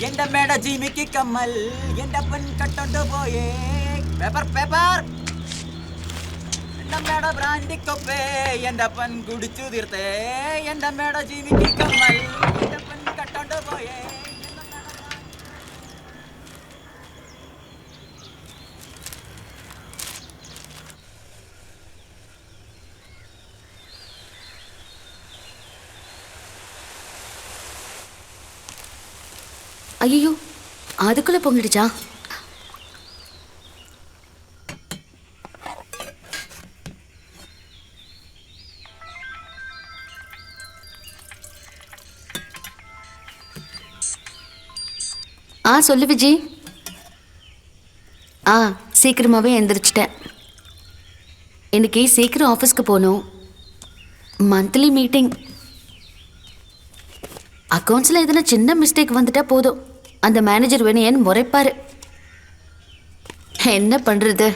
എന്റെ മേട ജിമിക്ക് കമ്മൽ എന്റെ പെൺ കട്ടോണ്ട് പോയേ പേപ്പർ പേപ്പർ എന്റെ മേട ബ്രാൻഡി കൊപ്പേ എന്റെ പെൺ കുടിച്ചു തീർത്തേ എന്റെ മേട ജിമിക്ക് കമ്മൽ എന്റെ പെൺ കട്ടോണ്ട് പോയേ. ஐயோ, அதுக்குள்ள பொங்கிடுச்சா? சொல்லு விஜி. சீக்கிரமாவே எந்திரிச்சிட்டேன். இன்னைக்கு சீக்கிரம் ஆஃபீஸ்க்கு போகணும். Monthly meeting. அக்கௌண்ட்ஸில் எதனா சின்ன மிஸ்டேக் வந்துட்டா போதும், அந்த மேனேஜர் வேணும் முறைப்பாரு. என்ன பண்றது?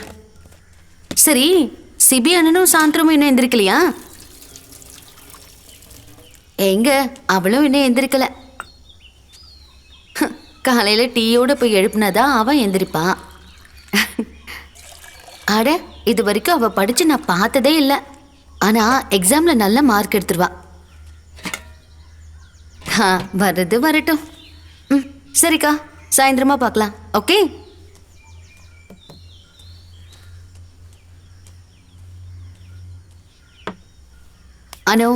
சரி, சிபி அண்ணனும் சாயந்தரமும் இன்னும் எந்திரிக்கலையா? எங்க அவளும் இன்னும் எந்திரிக்கல. காலையில டீயோட போய் எழுப்புனாதான் அவன் எந்திரிப்பான். அட, இது வரைக்கும் அவ படிச்சு நான் பார்த்ததே இல்லை. ஆனா எக்ஸாம்ல நல்ல மார்க் எடுத்துருவா. வர்றது வரட்டும். சரிக்கா, சாயந்தரமா பார்க்கலாம். ஓகே. அனு,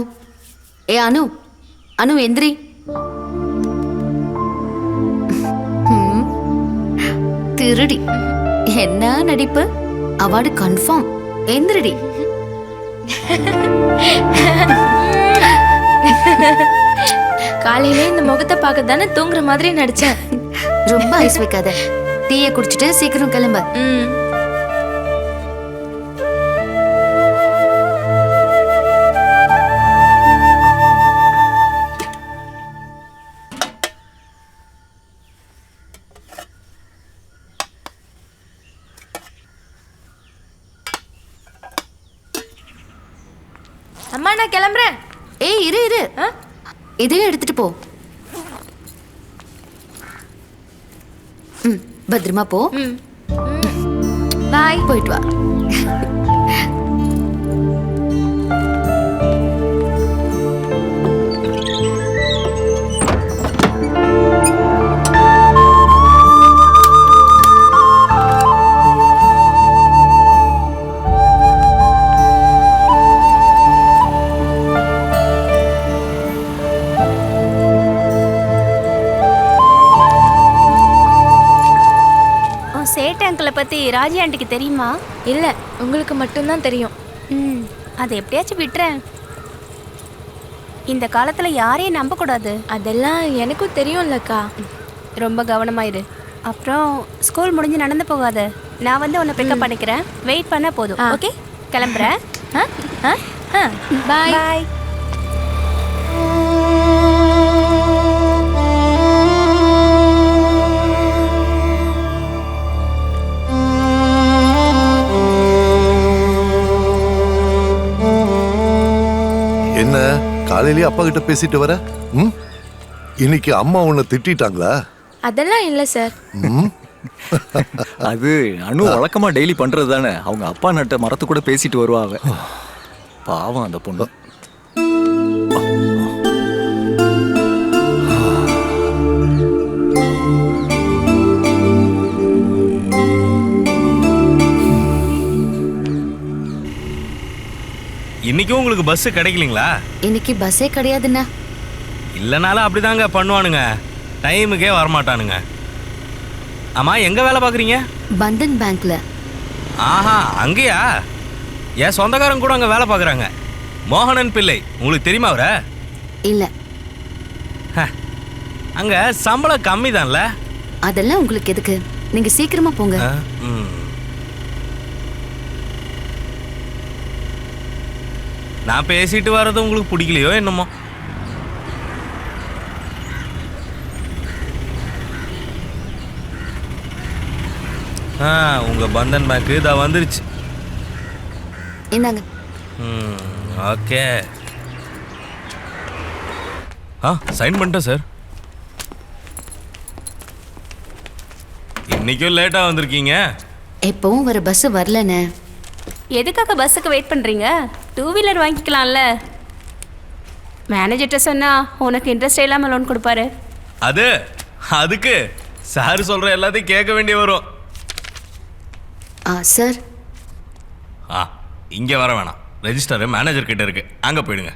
அனு, அனு எந்திரி. திருடி. என்ன நடிப்பு! Award confirm. எந்திரடி. காலையில இந்த முகத்தை பார்க்க தானே தூங்குற மாதிரி நடிச்சேன். ரொம்ப ஐஸ் வைக்காத. டீயை குடிச்சிட்டு சீக்கிரம் கிளம்ப. அம்மா, நான் கிளம்புறேன். ஏய், இரு இரு. இதையும் எடுத்துட்டு போ. பத்திரமா போ. பாய். போயிட்டு வா. சேட்டு பற்றி ராஜி ஆண்டிக்கு தெரியுமா? இல்லை, உங்களுக்கு மட்டும்தான் தெரியும். அதை எப்படியாச்சும் விட்டுறேன். இந்த காலத்தில் யாரையும் நம்பக்கூடாது. அதெல்லாம் எனக்கும் தெரியும்லக்கா. ரொம்ப கவனமாயிரு. அப்புறம் ஸ்கூல் முடிஞ்சு நடந்து போகாத. நான் வந்து உன்னை பிக்கப் பண்ணிக்கிறேன். வெயிட் பண்ண போதும். ஓகே, கிளம்புறேன். பாய் பாய். என்ன காலையிலேயே அப்பா கிட்ட பேசிட்டு வர? இன்னைக்கு அம்மா உன்னை திட்டாங்களா? அதெல்லாம் இல்ல சார். அது அனு வழக்கமா டெய்லி பண்றது தானே. அவங்க அப்பா நட்ட மரத்து கூட பேசிட்டு வருவாங்க. பாவம் அந்த பொண்ணு. இன்னைக்கு உங்களுக்கு பஸ் கிடைக்கலீங்களா? இன்னைக்கு பஸ்ஸே கிடையாதுண்ணா. இல்லைனாலும் அப்படிதாங்க பண்ணுவானுங்க, டைமுக்கே வரமாட்டானுங்க. ஆமா, எங்க வேலை பார்க்குறீங்க? பந்தன் பேங்க்ல. ஆஹா, அங்கேயா? என் சொந்தக்காரங்க கூட அங்கே வேலை பார்க்குறாங்க. மோகனன் பிள்ளை, உங்களுக்கு தெரியுமா அவரை? இல்லை. அங்கே சம்பளம் கம்மி தான்ல. அதெல்லாம் உங்களுக்கு எதுக்கு? நீங்க சீக்கிரமா போங்க. நான் பேசிட்டு வர்றது உங்களுக்கு பிடிக்கலையோ என்னமோ. உங்க பந்தன் பேங்க் இதா வந்துருச்சு. இந்தாங்க. ஓகே. சைன் பண்ணிட்டேன் சார். இன்னைக்கும் லேட்டா வந்திருக்கீங்க. எப்பவும் வர பஸ் வரலண்ணே. எதுக்காக பஸ்ஸுக்கு வெயிட் பண்ணுறீங்க? 2 வீலர் வாங்கிக்கலாம்ல. மேனேஜர்கிட்ட சொன்னா உனக்கு இன்ட்ரெஸ்ட் இல்லாமல் லோன் கொடுப்பாரு. அதுக்கு சார் சொல்ற எல்லாத்தையும் கேட்க வேண்டிய வரும். சார் இங்க வர வேணாம். ரெஜிஸ்டர் மேனேஜர் கிட்ட இருக்கு, அங்க போயிடுங்க.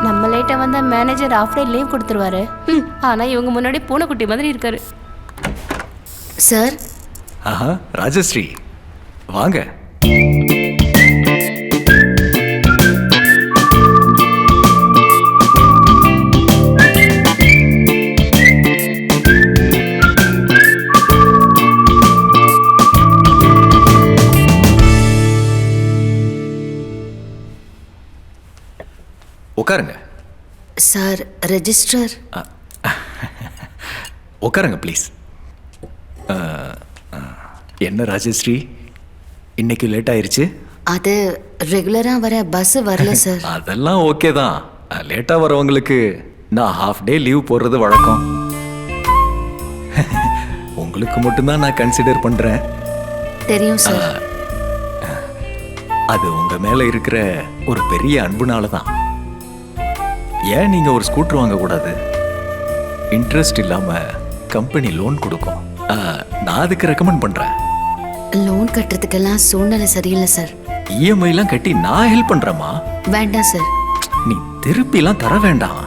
நம்ம லேட்டாக வந்த மேனேஜர் ஆஃப் டே லீவ் கொடுத்துருவாரு. ஆனால் இவங்க முன்னாடி பூனைக்குட்டி மாதிரி இருக்காரு. சார். ஆஹா, ராஜஸ்ரீ வாங்க. உட்காருங்க. Sir register. உட்காருங்க ப்ளீஸ். என்ன ராஜஸ்ரீ, இன்னைக்கு லேட் ஆயிருச்சு? அது ரெகுலரா வர பஸ் வரல சார். அதெல்லாம் ஓகே தான். லேட்டா வரவங்களுக்கு நான் ஹாஃப் டே லீவ் போடுறது வழக்கம். உங்களுக்கு மட்டும்தான் நான் கன்சிடர் பண்றேன். தெரியும் சார். அது உங்க மேல இருக்கிற ஒரு பெரிய அன்புனால தான். ஏன் நீங்க ஒரு ஸ்கூட்டர் வாங்க கூடாது? இன்ட்ரெஸ்ட் இல்லாம கம்பெனி லோன் கொடுக்கும். நான் அதுக்கு ரெக்கமெண்ட் பண்றேன். லோன் கட்டுறதுக்கெல்லாம் சூழ்நிலை சரியில்லை சார். இஎம்ஐலாம் கட்டி நான் ஹெல்ப் பண்றேம்மா. வேண்டாம் சார். நீ திருப்பிலாம் தர வேண்டாம்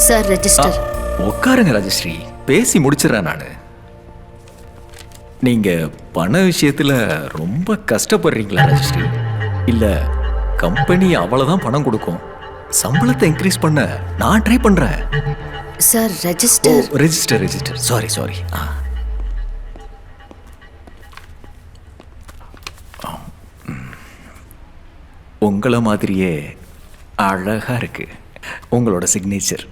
சார். ரெஜிஸ்டர். உட்காருங்க ராஜஸ்ரீ, பேசி முடிச்சிடறேன் நானு. நீங்க பண விஷயத்துல ரொம்ப கஷ்டப்படுறீங்களா ராஜஸ்ரீ? இல்ல கம்பெனி அவ்வளவுதான் பணம் கொடுக்கும், சம்பளத்தை இன்க்ரீஸ் பண்ண நான் ட்ரை பண்றேன். Sir register. Register sorry. உங்களை மாதிரியே அழகா இருக்கு உங்களோட சிக்னேச்சர்.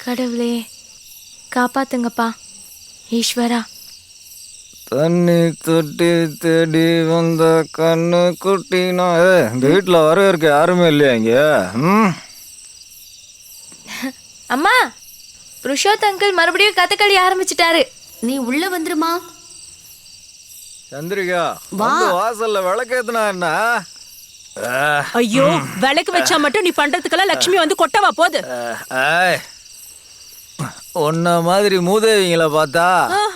கடவுளே காப்பாத்துங்கப்பா. ஈஸ்வரா. தண்ணி தொட்டி தேடி வந்த கண்ணு குட்டினா வீட்டில் வர இருக்க யாருமே இல்லையா இங்க? அம்மா, புருஷோத் அங்கிள் மறுபடியும் கதகளி ஆரம்பிச்சிட்டாரு. நீ உள்ள வந்துருமா. சந்திரிகா வந்து வாசல்ல விளக்கேத்துனா என்ன? ஐயோ, விளக்கு வச்சா மட்டும் நீ பண்றதுக்கெல்லாம் லட்சுமி வந்து கொட்டவா போகுது? உன்ன மாதிரி மூதேவிங்களை பார்த்தா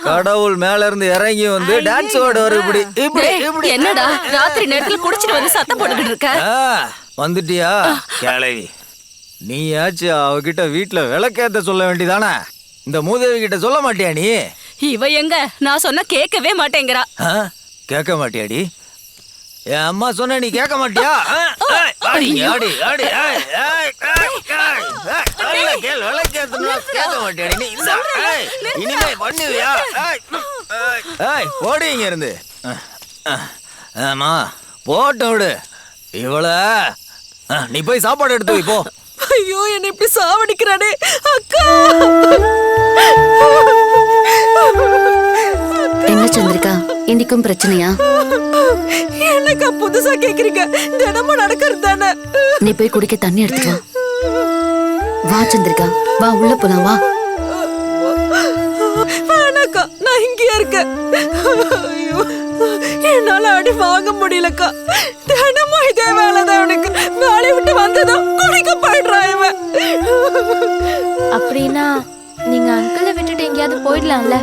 கடவுள் மேல இருந்து இறங்கி வந்து டான்ஸ் ஆடுவாரு. இப்படி என்னடா ராத்திரி நேரத்துல குடிச்சிட்டு வந்து சத்தம் போட்டுக்கிட்டு இருக்க? வந்துட்டியா கிளவி? நீயாச்சு அவகிட்ட வீட்டுல விளக்கேத்த சொல்ல வேண்டியதானே? இந்த மூதேவி கிட்ட சொல்ல மாட்டியா நீ? இவ எங்க நான் சொன்னா கேட்கவே மாட்டேங்கிறா. கேட்க மாட்டியாடி? என் அம்மா சொன்ன நீ கேட்க மாட்டியா? இனிமே பண்ணுவியா? ஓடி இங்க இருந்து. ஆமா போட்ட விடு இவள. நீ போய் சாப்பாடு எடுத்து வை போ. ஐயோ, என்ன இப்படி சாவடிக்கிறானே அக்கா. என்ன சந்திரிகா, இன்னைக்கும் பிரச்சனையா? என்னக்கா புதுசா கேக்குறீங்க? தினமும் நடக்கிறது தானே. நீ போய் குடிக்க தண்ணி எடுத்துட்டு வா. சந்திரிகா வா, உள்ள போலாம் வா. வேணாக்கா, நான் இங்கேயே இருக்கேன். ஐயோ, என்னால அடி வாங்க முடியலக்கா. தினமும் இதே வேலைதான் உனக்கு. வேலையை விட்டு வந்ததும் குடிக்க போயிடுறான் இவன். அப்படின்னா நீங்க அங்கிளை விட்டுட்டு எங்கேயாவது போயிடலாம்ல?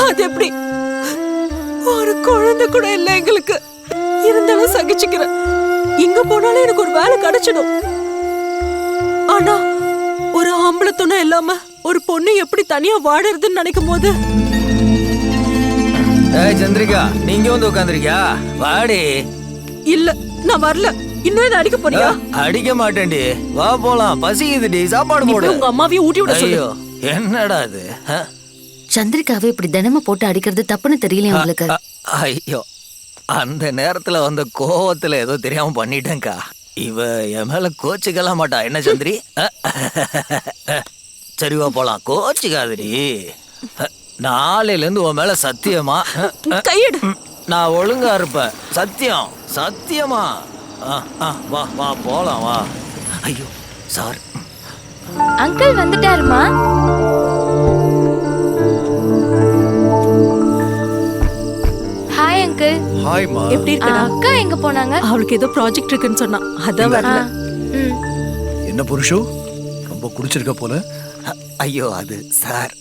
அது எப்படி? ஒரு குழந்தை கூட இல்லை எங்களுக்கு. இருந்தாலும் சகிச்சுக்கிறேன். இங்க போனாலும் எனக்கு ஒரு வேலை கிடைச்சிடும். ஆனா ஒரு ஆம்பளை துணை இல்லாம ஒரு பொண்ணு எப்படி தனியா வாழறதுன்னு நினைக்கும் போது. சந்திரிகா நீங்க வந்து உட்காந்துருக்கியா? வாடி. இல்ல நான் வரல. இன்னும் என்ன அடிக்க போறியா? அடிக்க மாட்டேன்டி, வா போலாம். பசிக்குதுடி, சாப்பாடு போடு. உங்க அம்மாவையும் ஊட்டி விட சொல்லு. ஐயோ என்னடா இது? சந்திரிகாவை இப்படி தினமும் போட்டு அடிக்கிறது தப்புன்னு தெரியலையா உங்களுக்கு? ஐயோ அந்த நேரத்துல வந்த கோவத்துல ஏதோ தெரியாம பண்ணிட்டேன்க்கா. இவ என் மேல கோச்சிக்கலாம் மாட்டா என்ன சந்திரி? சரிவா போலாம், கோச்சிக்காதடி. நாளையில இருந்து உன் மேல சத்தியமா கையெடு. நான் ஒழுங்கா இருப்பேன், சத்தியம் சத்தியமா. வா வா போலாம் வா. ஐயோ சார். அங்கிள் வந்துட்டாருமா. Hi uncle. ஹாய்மா. எப்படி இருக்கடா? அக்கா எங்க போனாங்க? அவளுக்கு ஏதோ ப்ராஜெக்ட் இருக்குன்னு சொன்னா, அதான் வரல. என்ன புருஷு, ரொம்ப குடிச்சிருக்க போல. ஐயோ அது சார்.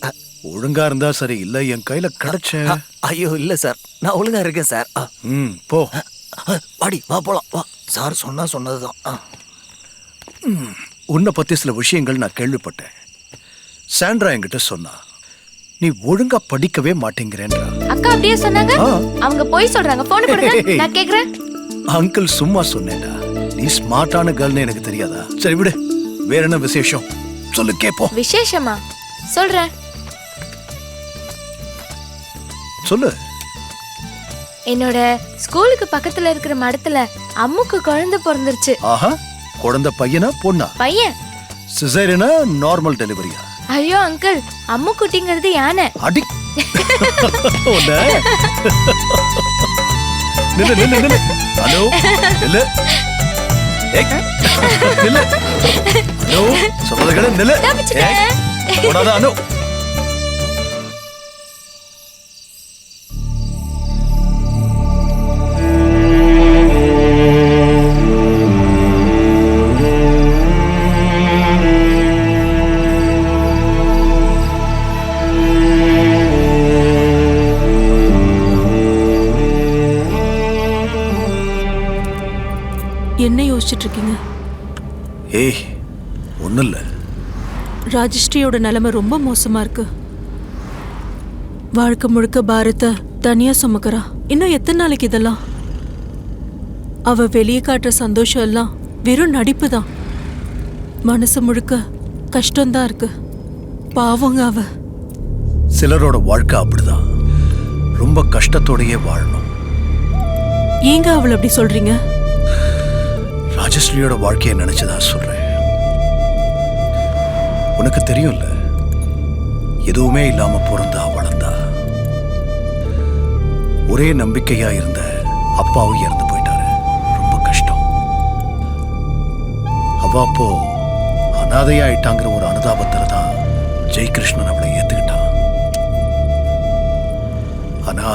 ஒழுங்கா இருந்தா சரி, இல்ல என் கையில கிடைச்ச. ஐயோ இல்ல சார், நான் ஒழுங்கா இருக்கேன் சார். போ வாடி வா போலாம் வா. சார் சொன்னதுதான். உன்னை பத்தி சில விஷயங்கள் நான் கேள்விப்பட்டேன். சாண்ட்ரா என்கிட்ட சொன்னா நீ ஒழுங்கா படிக்கவே மாட்டேங்கிறேன்றா. அக்கா அப்படியே சொன்னாங்க. அவங்க போய் சொல்றாங்க. போன் கொடுங்க, நான் கேக்குறேன். அங்கிள் சும்மா சொன்னேன்டா. நீ ஸ்மார்ட்டான கேர்ள்னு எனக்கு தெரியாதா? சரி விடு, வேற என்ன விசேஷம் சொல்லு கேப்போம். விசேஷமா? சொல்றேன். சொல்லு. என்னோட ஸ்கூலுக்கு பக்கத்துல இருக்கிற மடத்துல அம்முக்கு குழந்தை பிறந்துருச்சு. ஆஹா, குழந்தை பையனா பொண்ணா? பையன். சிசேரியனா நார்மல் டெலிவரியா? ஐயோ அங்கிள், அம்மு குட்டிங்கிறது யானை. அடி நில்லு நில்லு நில்லு. ஹலோ நில்லு. நில்லு. ஹலோ சொல்றதுக்கு நில்லு. போடாத அனு. என்ன யோசிச்சுட்டு இருக்கீங்க? ஏய் ஒன்றும் இல்லை. ராஜஸ்ரீயோட நிலைமை ரொம்ப மோசமா இருக்கு. வாழ்க்கை முழுக்க பாரத்தை தனியா சுமக்கிறா. இன்னும் எத்தனை நாளைக்கு இதெல்லாம்? அவ வெளியே காட்டுற சந்தோஷம் எல்லாம் வெறும் நடிப்பு தான். மனசு முழுக்க கஷ்டம்தான் இருக்கு. பாவங்க அவ. சிலரோட வாழ்க்கை அப்படிதான், ரொம்ப கஷ்டத்தோடையே வாழணும். ஏங்க அவளை அப்படி சொல்றீங்க? ராஜஸ்ரீயோட வாழ்க்கையை நினைச்சதா சொல்றேன். உனக்கு தெரியும்ல, எதுவுமே இல்லாம பிறந்தா வளர்ந்தா. ஒரே நம்பிக்கையா இருந்த அப்பாவும் இறந்து போயிட்டாரு. ரொம்ப கஷ்டம். அவ அப்போ அனாதையா ஆயிட்டாங்கிற ஒரு அனுதாபத்துல தான் ஜெயகிருஷ்ணன் அவளை ஏத்துக்கிட்டான். ஆனா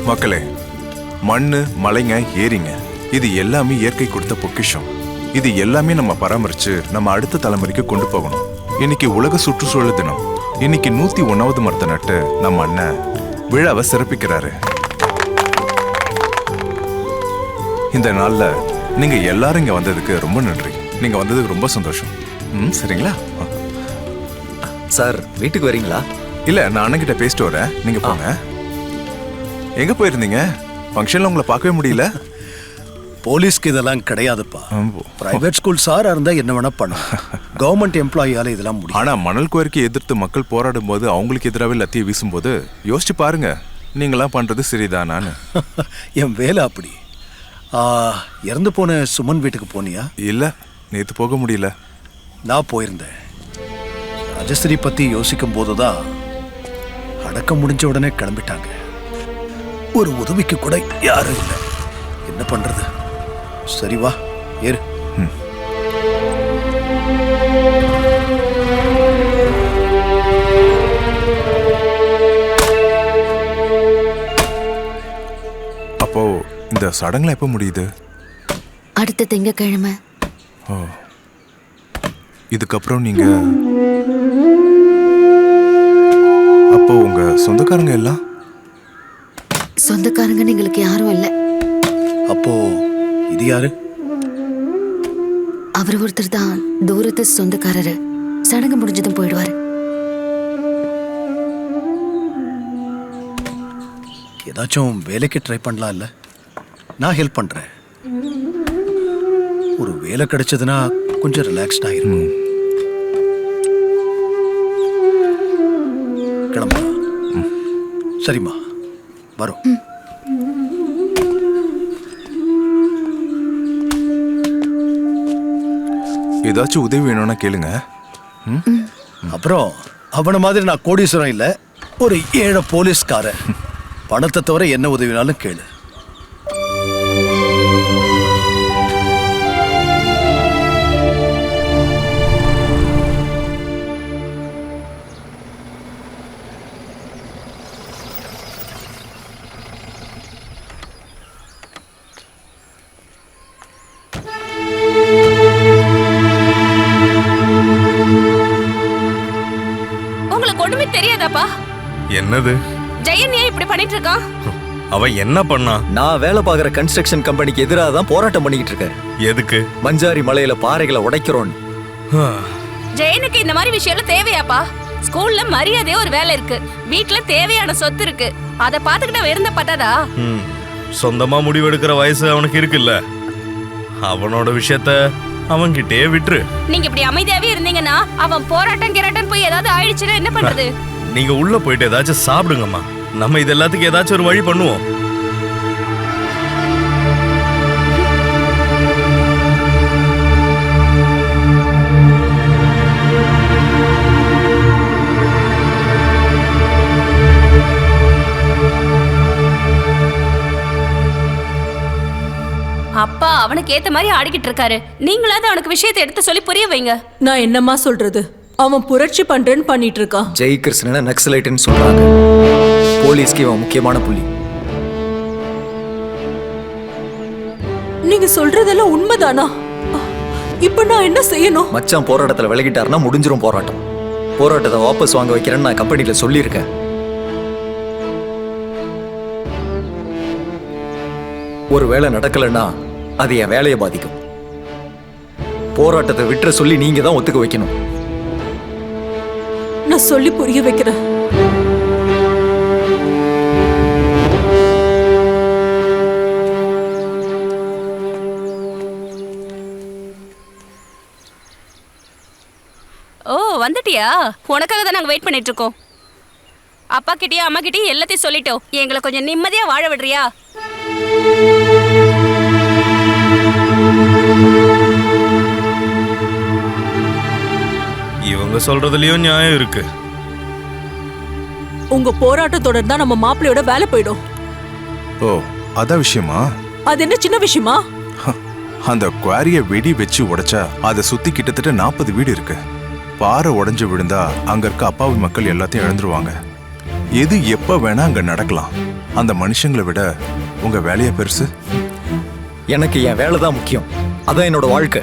மக்களே, மண்ணு மலைங்க ஏரிங்க, இது எல்லாமே இயற்கை கொடுத்த பொக்கிஷம். இது எல்லாமே நம்ம பராமரிச்சு நம்ம அடுத்த தலைமுறைக்கு கொண்டு போகணும். இன்னைக்கு உலக சுற்றுச்சூழல் தினம். இன்னைக்கு 101வது மரத்தை நட்டு நம்ம அண்ணன் விழாவை சிறப்பிக்கிறாரு. இந்த நாள்ல நீங்க எல்லாரும் இங்க வந்ததுக்கு ரொம்ப நன்றி. நீங்க வந்ததுக்கு ரொம்ப சந்தோஷம். சரிங்களா? சார் வீட்டுக்கு வரீங்களா? இல்ல, நான் அண்ணன்கிட்ட பேசிட்டு வரேன், நீங்க போங்க. எங்க போயிருந்தீங்க? ஃபங்க்ஷன்ல உங்களை பார்க்கவே முடியல. போலீஸ்க்கு இதெல்லாம் கிடையாதுப்பா. பிரைவேட் ஸ்கூல் சாரா இருந்தா என்ன வேணா பண்ண. கவர்மெண்ட் எம்ப்ளாயியால இதெல்லாம் முடியும். ஆனா மணல் கோரிக்கை எதிர்த்து மக்கள் போராடும் போது அவங்களுக்கு எதிராகவே லத்தியை வீசும்போது யோசிச்சு பாருங்க, நீங்களாம் பண்றது சரிதானான்னு. என் வேலை அப்படி. இறந்து போன சுமன் வீட்டுக்கு போனியா? இல்ல, நேத்து போக முடியல. நான் போயிருந்தேன். ராஜஸ்ரீ பத்தி யோசிக்கும் போதுதான் அடக்கம் முடிஞ்ச உடனே கிளம்பிட்டாங்க. ஒரு உதவிக்கு கூட யாரும் இல்லை. என்ன பண்றது? சரி வா ஏறு. அப்போ இந்த சடங்குல எப்ப முடியுது? அடுத்த திங்கக்கிழமை. ஓ, இதுக்கப்புறம் நீங்க அப்போ உங்க சொந்தக்காரங்க எல்லாம்? சொந்தக்காரங்கன்னு எங்களுக்கு யாரும் இல்லை. அப்போ இது யாரு? அவர் ஒருத்தர் தான் தூரத்து சொந்தக்காரரு. சடங்கு முடிஞ்சதும் போயிடுவாரு. ஏதாச்சும் வேலைக்கு ட்ரை பண்ணலாம் இல்ல? நான் ஹெல்ப் பண்றேன். ஒரு வேலை கிடைச்சதுன்னா கொஞ்சம் ரிலாக்ஸ்டா இருக்கும். கிளம்பா. சரிம்மா, வரும். ஏதாச்சும் உதவி வேணும்னா கேளுங்க. அப்புறம் அவன மாதிரி நான் கோடீஸ்வரன் இல்ல, ஒரு ஏழை போலீஸ்காரன். பணத்தை தவிர என்ன உதவினாலும் கேளு. உங்களுக்கு ஒண்ணுமே தெரியாதாப்பா? என்னது? ஜெயன் ஏன் இப்படி பண்ணிட்டு இருக்கான்? அவன் என்ன பண்ணா? நான் வேலை பார்க்குற கன்ஸ்ட்ரக்ஷன் கம்பெனிக்கு எதிராக தான் போராட்டம் பண்ணிக்கிட்டு இருக்கேன். எதுக்கு? மஞ்சாரி மலையில பாறைகளை உடைக்கிறோன்னு. ஜெயனுக்கு இந்த மாதிரி விஷயம் தேவையாப்பா? ஸ்கூல்ல மரியாதையா ஒரு வேலை இருக்கு, வீட்டுல தேவையான சொத்து இருக்கு, அதை பாத்துக்கிட்ட இருந்த பத்தாதா? சொந்தமா முடிவெடுக்கிற வயசு அவனுக்கு இருக்குல்ல, அவனோட விஷயத்த அவன்கிட்டே விட்டுரு. நீங்க இப்படி அமைதியாவே இருந்தீங்கன்னா அவன் போராட்டம் கிராட்டம் போய் ஏதாவது ஆயிடுச்சுன்னா என்ன பண்றது? நீங்க உள்ள போயிட்டு ஏதாச்சும் சாப்பிடுங்கம்மா, நம்ம இது எல்லாத்துக்கும் ஏதாச்சும் ஒரு வழி பண்ணுவோம். அப்பா அவனுக்கு ஏத்த மாதிரி ஆடிக்கிட்டு இருக்காரு, நீங்களாவது அவனுக்கு விஷயத்தை எடுத்து சொல்லி புரிய வைங்க. நான் என்னம்மா சொல்றது? அவன் புரட்சி பண்றேன்னு பண்ணிட்டு இருக்கான். ஜெய் கிருஷ்ணனை நக்சலைட்னு சொல்றாங்க. போலீஸ்க்கு இவன் முக்கியமான புள்ளி. நீங்க சொல்றதெல்லாம் உண்மைதானா? இப்ப நான் என்ன செய்யணும்? மச்சான் போராட்டத்துல விலகிட்டாருன்னா முடிஞ்சிரும் போராட்டம். போராட்டத்தை வாபஸ் வாங்க வைக்கிறேன்னு நான் கம்பெனில சொல்லியிருக்கேன். ஒரு வேலை நடக்கலன்னா அது என் வேலையை பாதிக்கும். போராட்டத்தை விட்டுற சொல்லி நீங்க தான் ஒத்துக்க வைக்கணும். நான் சொல்லி புரிய வைக்கிறேன். ஓ வந்துட்டியா? உனக்காக தான் நாங்க வெயிட் பண்ணிட்டு இருக்கோம். அப்பா கிட்டயும் அம்மா கிட்டயும் எல்லாத்தையும் சொல்லிட்டோம். எங்களை கொஞ்சம் நிம்மதியா வாழ விடுறியா? இவங்க சொல்றதுலயும் நியாயம் இருக்கு. உங்க போராட்டத்தோட தான் நம்ம மாப்பிள்ளையோட வேலை போயிடும். ஓ, அதான் விஷயமா? அது என்ன சின்ன விஷயமா? அந்த குவாரிய வெடி வச்சு உடைச்சா அதை சுத்தி கிட்டத்தட்ட 40 வீடு இருக்கு. பாறை உடைஞ்சு விழுந்தா அங்க இருக்க அப்பாவி மக்கள் எல்லாத்தையும் இழந்துருவாங்க. எது எப்ப வேணா அங்க நடக்கலாம். அந்த மனுஷங்களை விட உங்க வேலையா பெருசு? எனக்கு என் வேலை தான் முக்கியம். அதான் என்னோட வாழ்க்கை.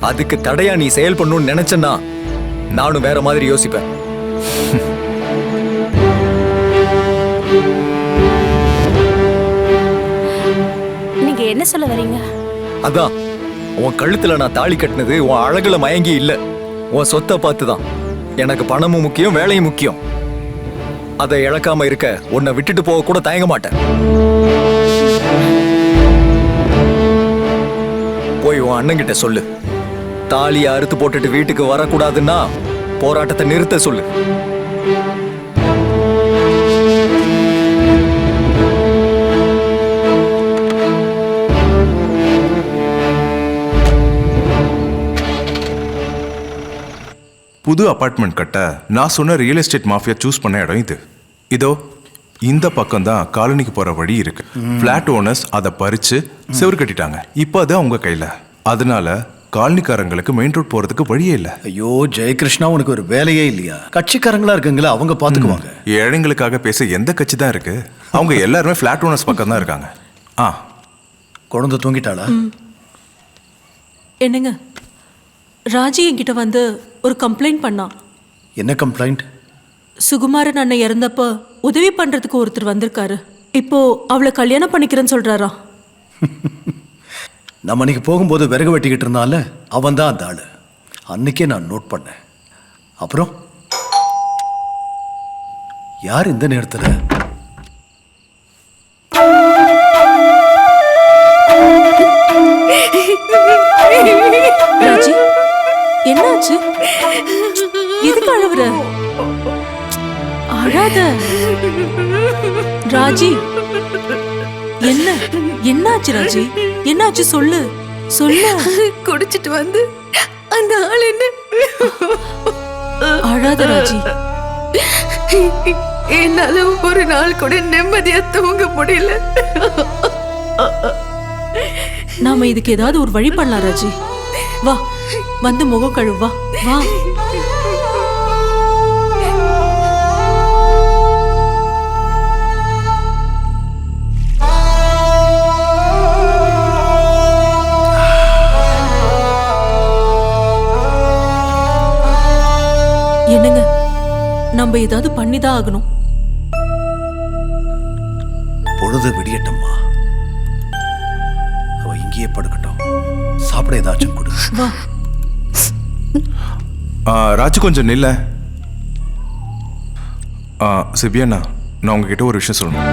அதுக்கு தடையா நீ செயல் பண்ணணும்னு நினைச்சேன்னா நானும் வேற மாதிரி யோசிப்பேன். நீங்க என்ன சொல்ல வரீங்க? அதான் உன் கழுத்துல நான் தாலி கட்டினது உன் அழகுல மயங்கி இல்ல, உன் சொத்தை பார்த்துதான். எனக்கு பணமும் முக்கியம், வேலையும் முக்கியம். அதை இழக்காம இருக்க உன்னை விட்டுட்டு போக கூட தயங்க மாட்டேன். போய் உன் அண்ணன் கிட்ட சொல்லு, தாலியை அறுத்து போட்டுட்டு வீட்டுக்கு வரக்கூடாதுன்னா போராட்டத்தை நிறுத்த சொல்லு. புது அபார்ட்மெண்ட் கட்ட நான் சொன்ன ரியல் எஸ்டேட் மாஃபியா சூஸ் பண்ண இடம் இது. இதோ இந்த பக்கம் தான் காலனிக்கு போற வழி இருக்கு. பிளாட் ஓனர்ஸ் அதை பறிச்சு செவுரு கட்டிட்டாங்க. இப்போ அது அவங்க கையில. அதனால காலனிக்காரங்களுக்கு மெயின் ரோட் போறதுக்கு வழியே இல்ல. ஐயோ ஜெயகிருஷ்ணா, உனக்கு ஒரு வேலையே இல்லையா? கட்சிக்காரங்களா இருக்குங்களா, அவங்க பாத்துக்குவாங்க. ஏழைங்களுக்காக பேச எந்த கட்சி தான் இருக்கு? அவங்க எல்லாருமே பிளாட் ஓனர்ஸ் பக்கம் தான் இருக்காங்க. குழந்தை தூங்கிட்டாளா? என்னங்க, ராஜி என்கிட்ட வந்து ஒரு கம்ப்ளைண்ட் பண்ணான். என்ன கம்ப்ளைண்ட்? சுகுமாரன் அண்ணன் இறந்தப்ப உதவி பண்றதுக்கு ஒருத்தர் வந்திருக்காரு. இப்போ அவளை கல்யாணம் பண்ணிக்கிறேன்னு சொல்றாரா? நம்ம அன்னைக்கு போகும்போது விறகு வெட்டிக்கிட்டு இருந்தால அவன் தான் அந்த ஆளு. அன்னைக்கே நான் நோட் பண்ணேன். அப்புறம் யார் இந்த நேரத்துல? ராஜி, என்னாச்சு? எதுக்கு அழுவுற? அழாத ராஜி. என்னாச்சு ராஜி? என்னாச்சு சொல்லு சொல்லு. குடிச்சிட்டு வந்து அந்த ஆள் என்ன அழாத ராஜி. என்னால ஒரு நாள் கூட நிம்மதியா தூங்க முடியல. நாம இதுக்கு ஏதாவது ஒரு வழி பண்ணலாம் ராஜி. வா வந்து முகம் கழுவு. வா வா. என்னங்க, நம்ம ஏதாவது பண்ணிதான் ஆகணும். பொழுது விடியட்டம்மா. அவ இங்கேயே படுக்கட்டும். சாப்பிட ஏதாச்சும் கொடு. வா. ராஜு கொஞ்சம் நில்ல. சிபியண்ணா, நான் உங்ககிட்ட ஒரு விஷயம் சொல்லணும்.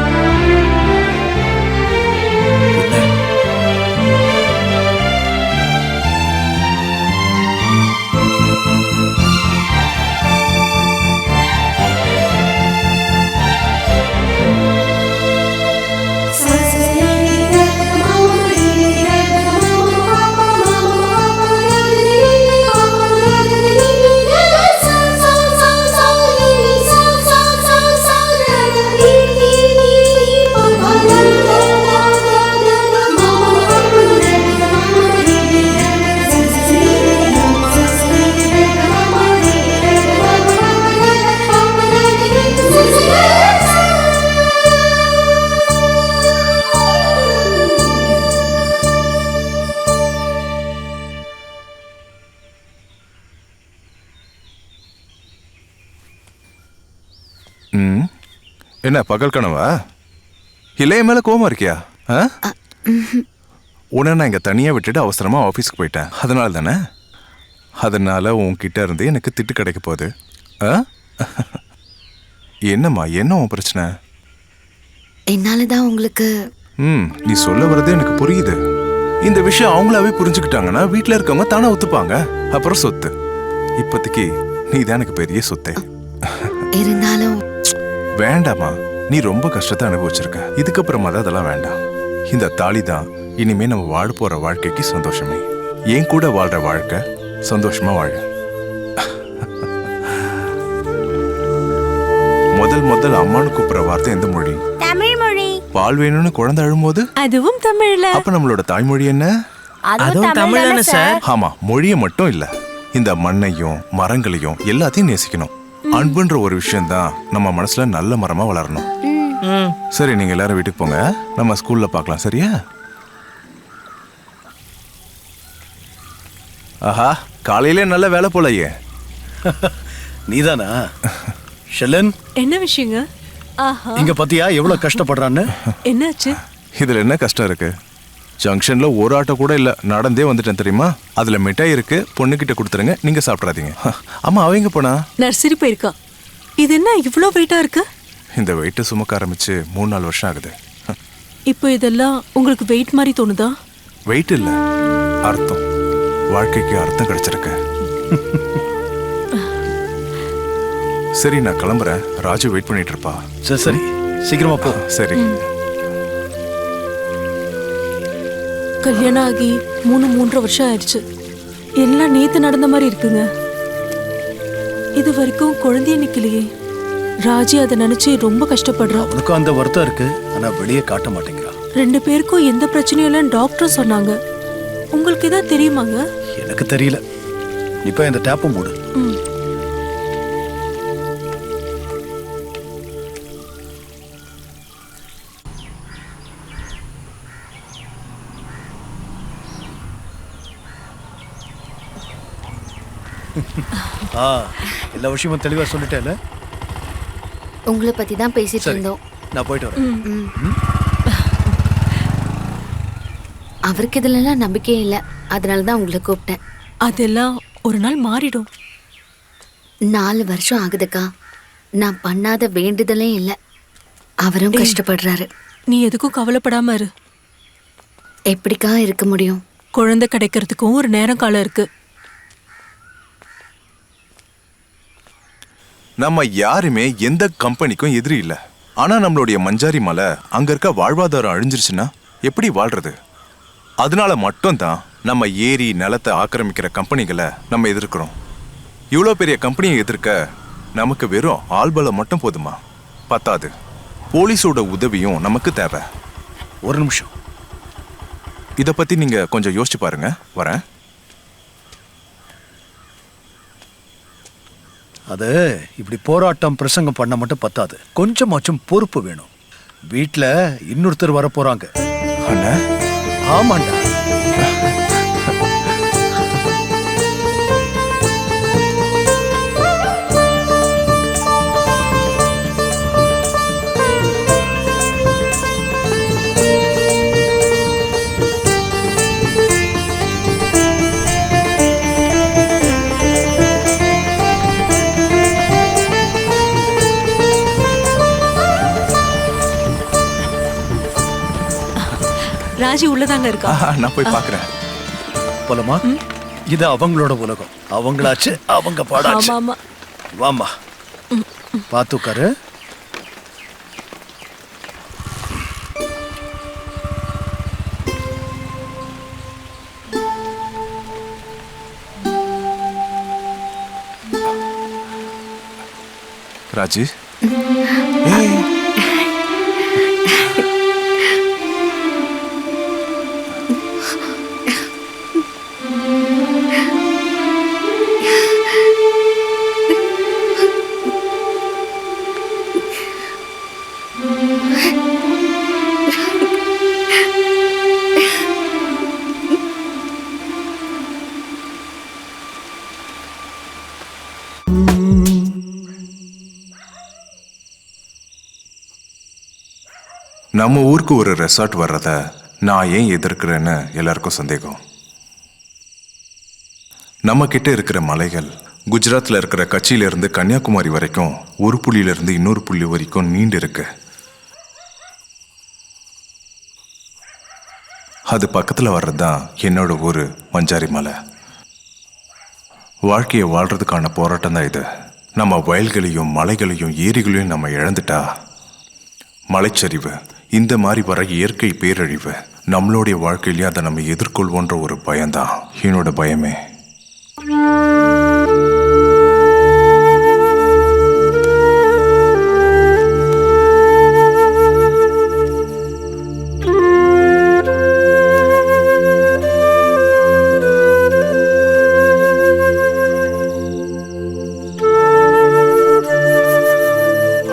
என்ன பகல் கனவா? இல்லையே மேல கோவமா இருக்கியா? உன்னை நான் இங்க தனியா விட்டுட்டு அவசரமா ஆபீஸ்க்கு போயிட்டேன். அதனால தானே? அதனால உன்கிட்ட இருந்து எனக்கு திட்டு கிடைக்க போகுது. என்னம்மா, என்ன உன் பிரச்சனை? என்னாலதான் உங்களுக்கு. நீ சொல்ல வர்றது எனக்கு புரியுது. இந்த விஷயம் அவங்களாவே புரிஞ்சுக்கிட்டாங்கன்னா வீட்டுல இருக்கவங்க தானே ஒத்துப்பாங்க. அப்புறம் சொத்து. இப்போதைக்கு நீ தான் எனக்கு பெரிய சொத்தே. இருந்தாலும் வேண்டாமா, நீ ரொம்ப கஷ்டத்தை அனுபவிச்சிருக்க. இதுக்கப்புறமா தான் அதெல்லாம் வேண்டாம். இந்த தாலி தான் இனிமே நம்ம வாழ போற வாழ்க்கைக்கு சந்தோஷமே. என் கூட வாழ்ற வாழ்க்கை சந்தோஷமா வாழ. முதல் அம்மானு கூப்பிடுற வார்த்தை எந்த மொழி? தமிழ் மொழி. பால் வேணும்னு குழந்தை அழும்போது அதுவும் தமிழ்ல. அப்ப நம்மளோட தாய்மொழி என்ன? அதுவும் தமிழ் தானே சார்? ஆமா, மொழியை மட்டும் இல்ல, இந்த மண்ணையும் மரங்களையும் எல்லாத்தையும் நேசிக்கணும். அன்புன்ற ஒரு விஷயம் தான் நம்ம மனசுல நல்ல மரமா வளரணும். சரி, நீங்க எல்லாரும் வீட்டுக்கு போங்க. நம்ம ஸ்கூல்ல பார்க்கலாம், சரியா? ஆஹா, காலையிலே நல்ல வேலை போலையே. நீதானா ஷெலன்? என்ன விஷயங்க? ஆஹா, இங்க பாத்தியா எவ்வளவு கஷ்டப்படுறான்னு? என்னாச்சு? இதுல என்ன கஷ்டம் இருக்கு? ஜங்ஷன்ல ஒரு ஆட்டோ கூட இல்ல, நடந்தே வந்துட்டேன் தெரியுமா? அதுல மிட்டாய் இருக்கு, பொண்ணுகிட்ட கொடுத்துருங்க, நீங்க சாப்பிடாதீங்க. அம்மா அவங்க போனா நர்சரி போயிருக்கா. இது என்ன இவ்வளவு வெயிட்டா இருக்கு? இந்த வெயிட்ட சுமக்க ஆரம்பிச்சு 3-4 வருஷம் ஆகுது. இப்போ இதெல்லாம் உங்களுக்கு வெயிட் மாதிரி தோணுதா? வெயிட் இல்ல, அர்த்தம். வாழ்க்கைக்கு அர்த்தம் கிடைச்சிருக்கு. சரி, நான் கிளம்புறேன். ராஜு வெயிட் பண்ணிட்டு இருப்பா. சரி, சீக்கிரமா போ. சரி. கல்யாணம் ஆகி 3-3.5 வருஷம் ஆயிடுச்சு. எல்லாம் நேத்து நடந்த மாதிரி இருக்குங்க. இது வரைக்கும் குழந்தைய நிக்கலையே. ராஜி அதை நினைச்சு ரொம்ப கஷ்டப்படுறா. உனக்கும் அந்த வருத்தம் இருக்கு, ஆனா வெளியே காட்ட மாட்டேங்கிறா. 2 பேருக்கும் எந்த பிரச்சனையும் இல்லைன்னு டாக்டர் சொன்னாங்க. உங்களுக்கு ஏதாவது தெரியுமாங்க? எனக்கு தெரியல. இப்ப இந்த டேப்பை மூடு. எல்லா விஷயமும் தெளிவா சொல்லிட்டேன்ல. உங்களை பத்தி தான் பேசிட்டு இருந்தோம். நான் போயிட்டு வரேன். அவருக்கு இதுலலாம் நம்பிக்கையே இல்லை, அதனால தான் உங்களை கூப்பிட்டேன். அதெல்லாம் ஒரு நாள் மாறிடும். 4 வருஷம் ஆகுதுக்கா. நான் பண்ணாத வேண்டுதலே இல்லை. அவரும் கஷ்டப்படுறாரு. நீ எதுக்கும் கவலைப்படாம இரு. எப்படிக்கா இருக்க முடியும்? குழந்தை கிடைக்கிறதுக்கும் ஒரு நேரம் காலம் இருக்கு. நம்ம யாருமே எந்த கம்பெனிக்கும் எதிரி இல்ல. ஆனா நம்மளுடைய மஞ்சாரி மலை அங்க இருக்க வாழ்வாதாரம் அழிஞ்சிருச்சுன்னா எப்படி வாழ்றது? அதனால மட்டும்தான் நம்ம ஏரி நிலத்தை ஆக்கிரமிக்கிற கம்பெனிகளை நம்ம எதிர்க்கிறோம். இவ்வளோ பெரிய கம்பெனியை எதிர்க்க நமக்கு வெறும் ஆள்பலம் மட்டும் போதுமா? பத்தாது, போலீஸோட உதவியும் நமக்கு தேவை. ஒரு நிமிஷம், இதை பத்தி நீங்க கொஞ்சம் யோசிச்சு பாருங்க. வரேன். அது இப்படி போராட்டம் பிரசங்கம் பண்ண மட்டும் பத்தாது, கொஞ்சமாச்சும் பொறுப்பு வேணும். வீட்ல இன்னொருத்தர் வர போறாங்க. அண்ணா, ஆமாண்டா. ராஜி உள்ளதாங்க இருக்கா? நான் போய் பார்க்கறேன். போலமா? இது அவங்களோட உலகம், அவங்களாச்சு அவங்க பாடாச்சு. ஆமா. வாமா, பார்த்து உட்காரு. ராஜி, நம்ம ஊருக்கு ஒரு ரெசார்ட் வர்றத நான் ஏன் எதிர்க்கிறேன்னு எல்லாருக்கும் சந்தேகம். நம்ம கிட்ட இருக்கிற மலைகள் குஜராத்ல இருக்கிற கட்சியில இருந்து கன்னியாகுமரி வரைக்கும் ஒரு புள்ளியில இருந்து இன்னொரு புள்ளி வரைக்கும் நீண்டு இருக்கு. அது பக்கத்துல வர்றதுதான் என்னோட ஊரு மஞ்சாரி மலை. வாழ்க்கையை வாழ்றதுக்கான போராட்டம் தான் இது. நம்ம வயல்களையும் மலைகளையும் ஏரிகளையும் நம்ம இழந்துட்டா மலைச்சரிவு, இந்த மாதிரி வர இயற்கை பேரழிவு, நம்மளுடைய வாழ்க்கையிலேயே அதை நம்ம எதிர்கொள்வோன்ற ஒரு பயம்தான் என்னோட பயமே.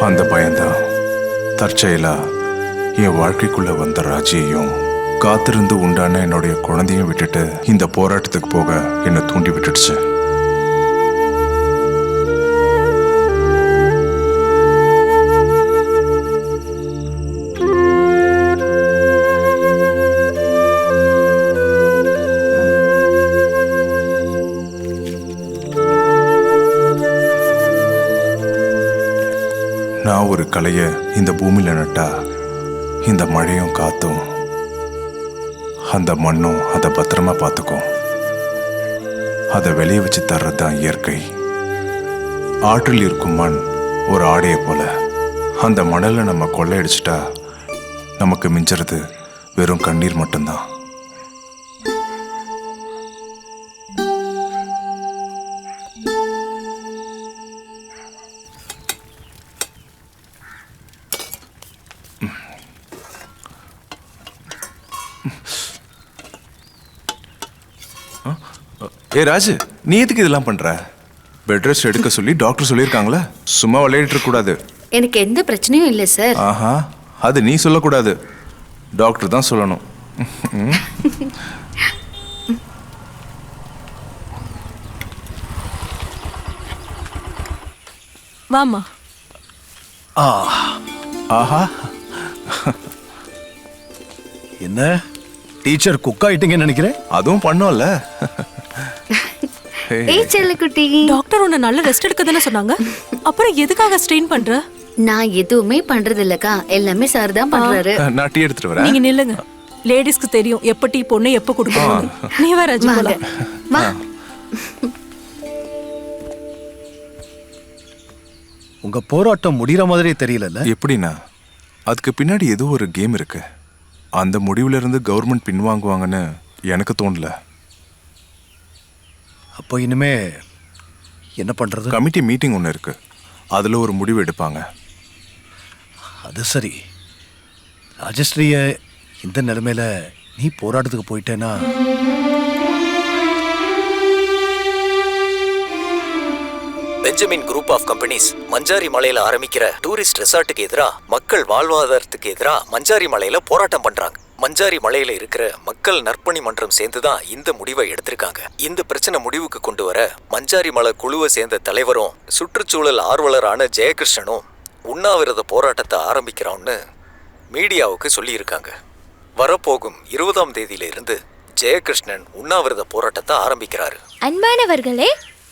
அந்த பயம்தான் தற்செயலா என் வாழ்க்கைக்குள்ள வந்த ராஜியையும் காத்திருந்து உண்டான என்னுடைய குழந்தையும் விட்டுட்டு இந்த போராட்டத்துக்கு போக என்னை தூண்டி விட்டுடுச்சு. நான் ஒரு கலையை இந்த பூமியில நட்டா இந்த மழையும் காத்தும் அந்த மண்ணும் அதை பத்திரமா பார்த்துக்கும். அதை வெளியே வச்சு தர்றதுதான் இயற்கை. ஆற்றில் இருக்கும் மண் ஒரு ஆடையை போல. அந்த மணலை நம்ம கொள்ளையடிச்சிட்டா நமக்கு மிஞ்சறது வெறும் கண்ணீர் மட்டும்தான். ஏ ராஜு, நீ எதுக்கு இதெல்லாம் பண்ற? பெட் ரெஸ்ட் எடுக்க சொல்லி டாக்டர் சொல்லியிருக்காங்களா? சும்மா விளையாடிட்டு கூடாது. எனக்கு எந்த பிரச்சனையும் இல்லை சார். ஆஹா, அது நீ சொல்லக்கூடாது, டாக்டர் தான் சொல்லணும். வாமா. ஆஹா, என்ன டீச்சர் குக் ஆயிட்டீங்கன்னு நினைக்கிறேன். அதுவும் பண்ணோம்ல. ஏய் செல்லக்குட்டி, டாக்டர் உன்னை நல்ல ரெஸ்ட் எடுக்க தானே சொன்னாங்க, அப்புறம் எதுக்காக ஸ்ட்ரெயின் பண்ற? நான் எதுவுமே பண்றது இல்லக்கா, எல்லாமே சார் தான் பண்றாரு. நான் டீ எடுத்துட்டு வரேன். நீங்க நில்லுங்க, லேடிஸ்க்கு தெரியும் எப்ப டீ பொண்ணு எப்ப கொடுக்கணும். நீ வா ராஜி, போலாம். வா. உங்க போராட்டம் முடிகிற மாதிரியே தெரியல. எப்படின்னா அதுக்கு பின்னாடி ஏதோ ஒரு கேம் இருக்கு. அந்த முடிவுல இருந்து கவர்மெண்ட் பின்வாங்குவாங்கன்னு எனக்கு தோணல. அப்போ இனிமே என்ன பண்றது? கமிட்டி மீட்டிங் ஒன்று இருக்கு, அதுல ஒரு முடிவு எடுப்பாங்க. அது சரி, ராஜஸ்ரீய இந்த நிலைமையில நீ போராட்டத்துக்கு போயிட்டேன்னா பெஞ்சமின் குரூப் ஆஃப் கம்பெனிஸ் மஞ்சாரி மலையில ஆரம்பிக்கிற டூரிஸ்ட் ரெசார்ட்டுக்கு எதிரா மக்கள் வாழ்வாதாரத்துக்கு எதிரா மஞ்சாரி மலையில போராட்டம் பண்றாங்க. மஞ்சாரி மலையில இருக்கிற மக்கள் நற்பணி மன்றம் சேர்ந்துதான் இந்த முடிவை எடுத்திருக்காங்க. இந்த பிரச்சனை முடிவுக்கு கொண்டு வர மஞ்சாரி மலை குழுவை சேர்ந்த தலைவரும் சுற்றுச்சூழல் ஆர்வலரான ஜெயகிருஷ்ணனும் உண்ணாவிரத போராட்டத்தை ஆரம்பிக்கிறோம்னு மீடியாவுக்கு சொல்லியிருக்காங்க. வரப்போகும் 20ஆம் தேதியில இருந்து ஜெயகிருஷ்ணன் உண்ணாவிரத போராட்டத்தை ஆரம்பிக்கிறாரு. அன்பானவர்களே,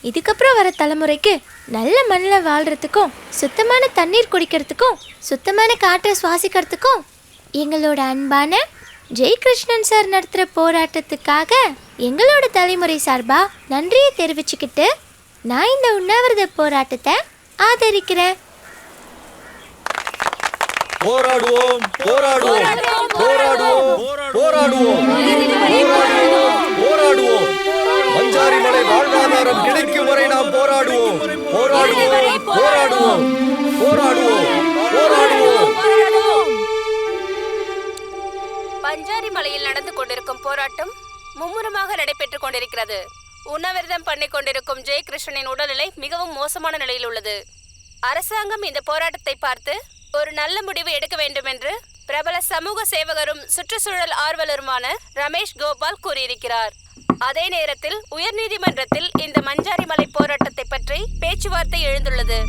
இதுக்கப்புறம் வர தலைமுறைக்கு நல்ல மண்ணில் வாழ்றதுக்கும் சுத்தமான தண்ணீர் குடிக்கிறதுக்கும் சுத்தமான காற்றை சுவாசிக்கிறதுக்கும் எங்களோட அன்பான ஜெயகிருஷ்ணன் சார் நடத்துகிற போராட்டத்துக்காக எங்களோட தலைமுறை சார்பா நன்றியை தெரிவிச்சுக்கிட்டு நான் இந்த உண்ணாவிரத போராட்டத்தை ஆதரிக்கிறேன். போராடுவோம் போராடுவோம் போராடுவோம் போராடுவோம் போராடுவோம். மஞ்சாரி மலை வாழ்வாதாரம் கிடைக்கும் வரை நாம் போராடுவோம் போராடுவோம் போராடுவோம் போராடுவோம் போராடுவோம். பஞ்சாரி மலையில் நடந்து கொண்டிருக்கும் போராட்டம் மும்முரமாக நடைபெற்றுக் கொண்டிருக்கிறது. உண்ணாவிரதம் பண்ணிக் கொண்டிருக்கும் ஜெயகிருஷ்ணனின் உடல்நிலை மிகவும் மோசமான நிலையில் உள்ளது. அரசாங்கம் இந்த போராட்டத்தை பார்த்து ஒரு நல்ல முடிவு எடுக்க வேண்டும் என்று பிரபல சமூக சேவகரும் சுற்றுச்சூழல் ஆர்வலருமான ரமேஷ் கோபால் கூறியிருக்கிறார். அதே நேரத்தில் உயர்நீதிமன்றத்தில் இந்த மஞ்சாரி மலை போராட்டத்தை பற்றி பேச்சுவார்த்தை எழுந்துள்ளது.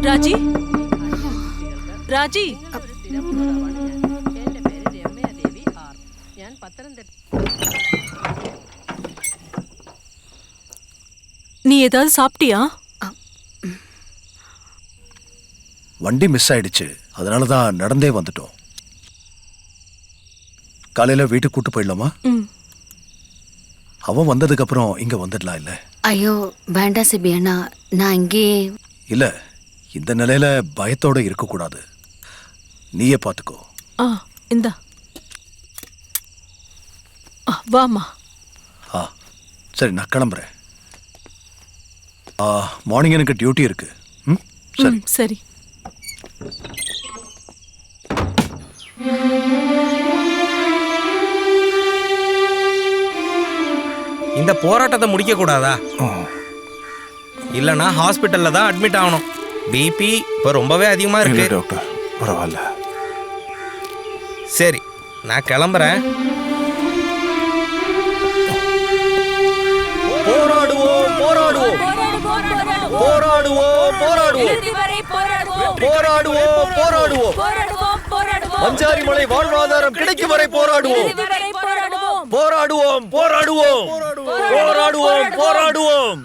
ராஜி, ராஜி, நீ ஏதாவது சாப்பிட்டியா? வண்டி மிஸ் ஆயிடுச்சு, அதனால தான் நடந்தே வந்துட்டோம். காலையில வீட்டுக்கு கூட்டு போயிடலாமா? அவன் வந்ததுக்கு அப்புறம் இங்க வந்துடலாம். இல்ல ஐயோ வேண்டாம் சிபி அண்ணா, நான் இங்கே இல்ல, இந்த நிலையில பயத்தோட இருக்க கூடாது. நீயே பாத்துக்கோ. இந்தா வாமா. சரி, நான் கிளம்புறேன். மார்னிங் எனக்கு டியூட்டி இருக்கு. சரி சரி. இந்த போராட்டத்தை முடிக்க கூடாதா? இல்லைன்னா ஹாஸ்பிட்டல்ல தான் அட்மிட் ஆகணும். பிபி இப்போ ரொம்பவே அதிகமா இருக்கு. டாக்டர் பரவாயில்ல. சரி, நான் கிளம்புறேன். போராடுவோம் போராடுவோம் போராடுவோம் போராடுவோம் போராடுவோம் போராடுவோம். மஞ்சாரி மலை வாழ்வாதாரம் கிடைக்கும் வரை போராடுவோம் போராடுவோம் போராடுவோம் போராடுவோம் போராடுவோம்.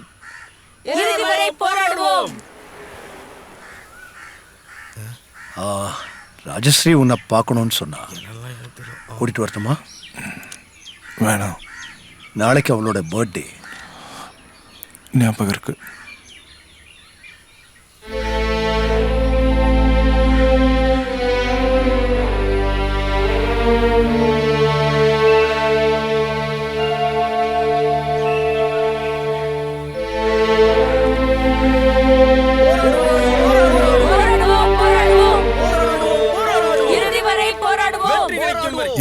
ராஜஸ்ரீ உன்னை பார்க்கணும்னு சொன்னா, கூட்டிட்டு வரட்டுமா? வேணாம், நாளைக்கு அவளோட பர்த்டே. ஞாபகம் இருக்கு.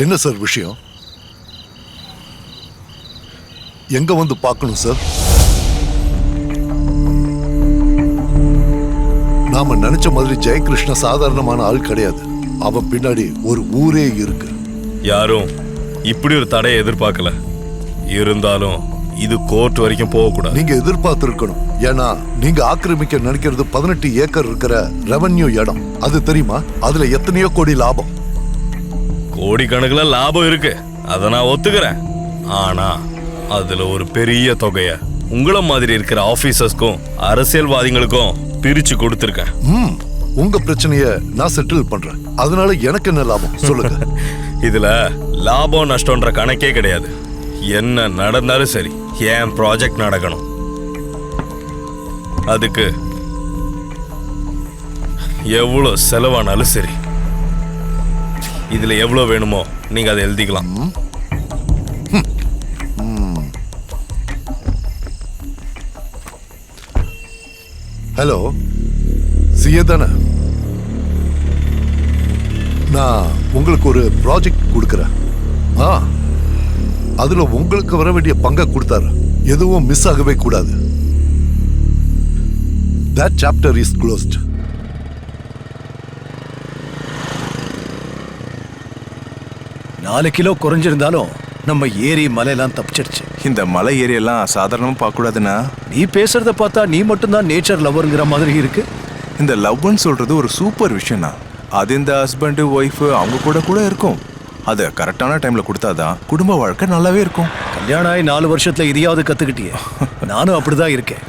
என்ன சார் விஷயம்? எங்க வந்து பார்க்கணும் சார்? நாம நினைச்ச மாதிரி ஜெயகிருஷ்ண சாதாரணமான ஆள் கிடையாது. அவன் பின்னாடி ஒரு ஊரே இருக்கு. யாரும் இப்படி ஒரு தடையை எதிர்பார்க்கல. இருந்தாலும் இது கோர்ட் வரைக்கும் போக கூடாது. நீங்க எதிர்பார்த்து இருக்கணும். ஏன்னா நீங்க ஆக்கிரமிக்க நினைக்கிறது 18 ஏக்கர் இருக்கிற ரெவன்யூ இடம். அது தெரியுமா? அதுல எத்தனையோ கோடி லாபம். கோடிக்கணக்கில் லாபம் இருக்கு, அதை நான் ஒத்துக்கிறேன். ஆனா அதுல ஒரு பெரிய தொகைய உங்களை மாதிரி இருக்கிற ஆபீசர்ஸ்க்கும் அரசியல்வாதிகளுக்கும் பிரிச்சு கொடுத்துருக்கேன். உங்க பிரச்சனைய நான் செட்டில் பண்றேன். அதனால எனக்கு என்ன லாபம் சொல்லுங்க. இதுல லாபம் நஷ்டம்ன்ற கணக்கே கிடையாது. என்ன நடந்தாலும் சரி, என் ப்ராஜெக்ட் நடக்கணும். அதுக்கு எவ்வளவு செலவானாலும் சரி, இதுல எவ்வளவு வேணுமோ நீங்க அதை எழுதிக்கலாம். ஹலோ, சிஏ தானே? நான் உங்களுக்கு ஒரு ப்ராஜெக்ட் கொடுக்குறேன். அதுல உங்களுக்கு வர வேண்டிய பங்கை கொடுத்தாரு. எதுவும் மிஸ் ஆகவே கூடாது. That chapter is closed. நாலு கிலோ குறைஞ்சிருந்தாலும் நம்ம ஏரி மலையெல்லாம் தப்பிச்சிருச்சு. இந்த மலை ஏரியெல்லாம் சாதாரணமா பார்க்க கூடாதுன்னா, நீ பேசுறத பார்த்தா நீ மட்டும்தான் நேச்சர் லவர்ங்கிற மாதிரி இருக்கு. இந்த லவ்னு சொல்றது ஒரு சூப்பர் விஷயம் தான். அது இந்த ஹஸ்பண்டு ஒய்ஃபு அவங்க கூட கூட இருக்கும். அதை கரெக்டான டைம்ல கொடுத்தாதான் குடும்ப வாழ்க்கை நல்லாவே இருக்கும். கல்யாணம் ஆகி 4 வருஷத்துல இதையாவது கத்துக்கிட்டியே. நானும் அப்படிதான் இருக்கேன்.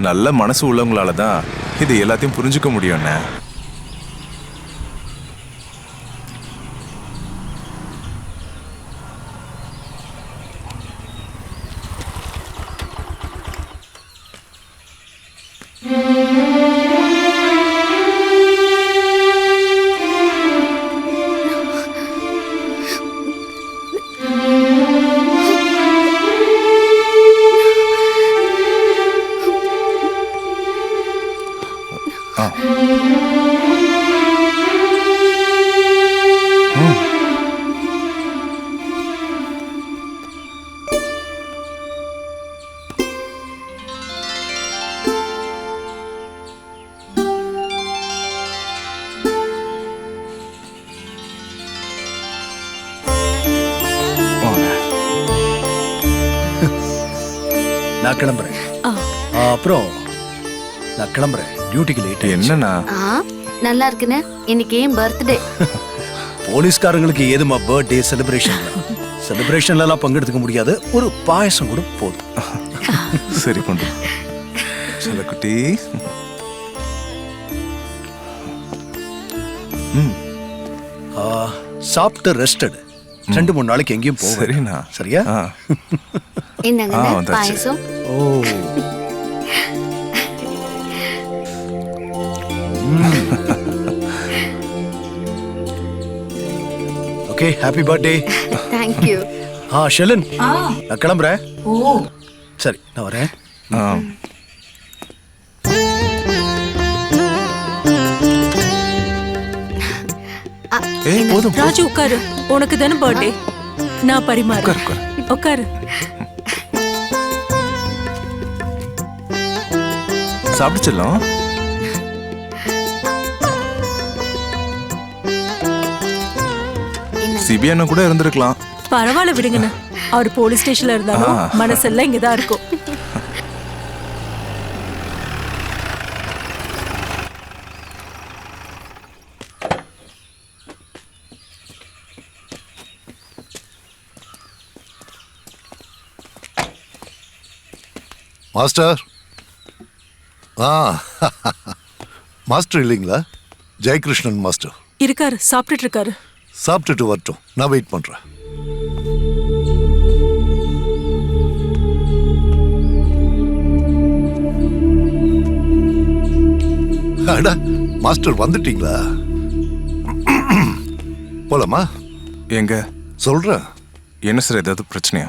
நல்ல மனசு உள்ளவங்களால தான் இது எல்லாத்தையும் புரிஞ்சுக்க முடியும்ண்ணே. நான் கிளம்புறேன். அப்புறம் நான் கிளம்புறேன். டியூட்டிக்கு லேட். என்னன்னா நல்லா இருக்குன்னு. இன்னைக்கு ஏன் பர்த்டே? போலீஸ்காரங்களுக்கு ஏதுமா பர்த்டே செலிப்ரேஷன்? செலிப்ரேஷன்ல எல்லாம் பங்கெடுத்துக்க முடியாது. ஒரு பாயசம் கூட போதும். சரி கொண்டு சொல்ல குட்டி. சாப்பிட்டு ரெஸ்டட். 2-3 நாளைக்கு எங்கேயும் போக. சரிண்ணா. சரியா? என்னங்க பாயசம்? Oh, okay. Happy birthday. Thank you. ஷெலன், நான் கிளம்புறேன். சரி, நான் வரேன். போதும் ராஜு உட்காரு. உனக்கு தானே பர்த்டே. நான் பரிமாறு. உட்காரு. சாப்பிடுச்சலாம். சிபியானா கூட இருந்திருக்கலாம். பரவாயில்ல விடுங்கண்ணா. அவர் போலீஸ் ஸ்டேஷன்ல இருந்தாலும் மனசெல்லாம் இங்கதான் இருக்கும். மாஸ்டர். மாஸ்டர் இல்லைங்களா? ஜெயகிருஷ்ணன் மாஸ்டர் இருக்காரு. சாப்பிட்டுட்டு இருக்காரு. சாப்பிட்டுட்டு வரட்டும், நான் வெயிட் பண்றேன். அடா, மாஸ்டர் வந்துட்டீங்களா? போலாமா? எங்க சொல்றேன். என்ன சார், ஏதாவது பிரச்சனையா?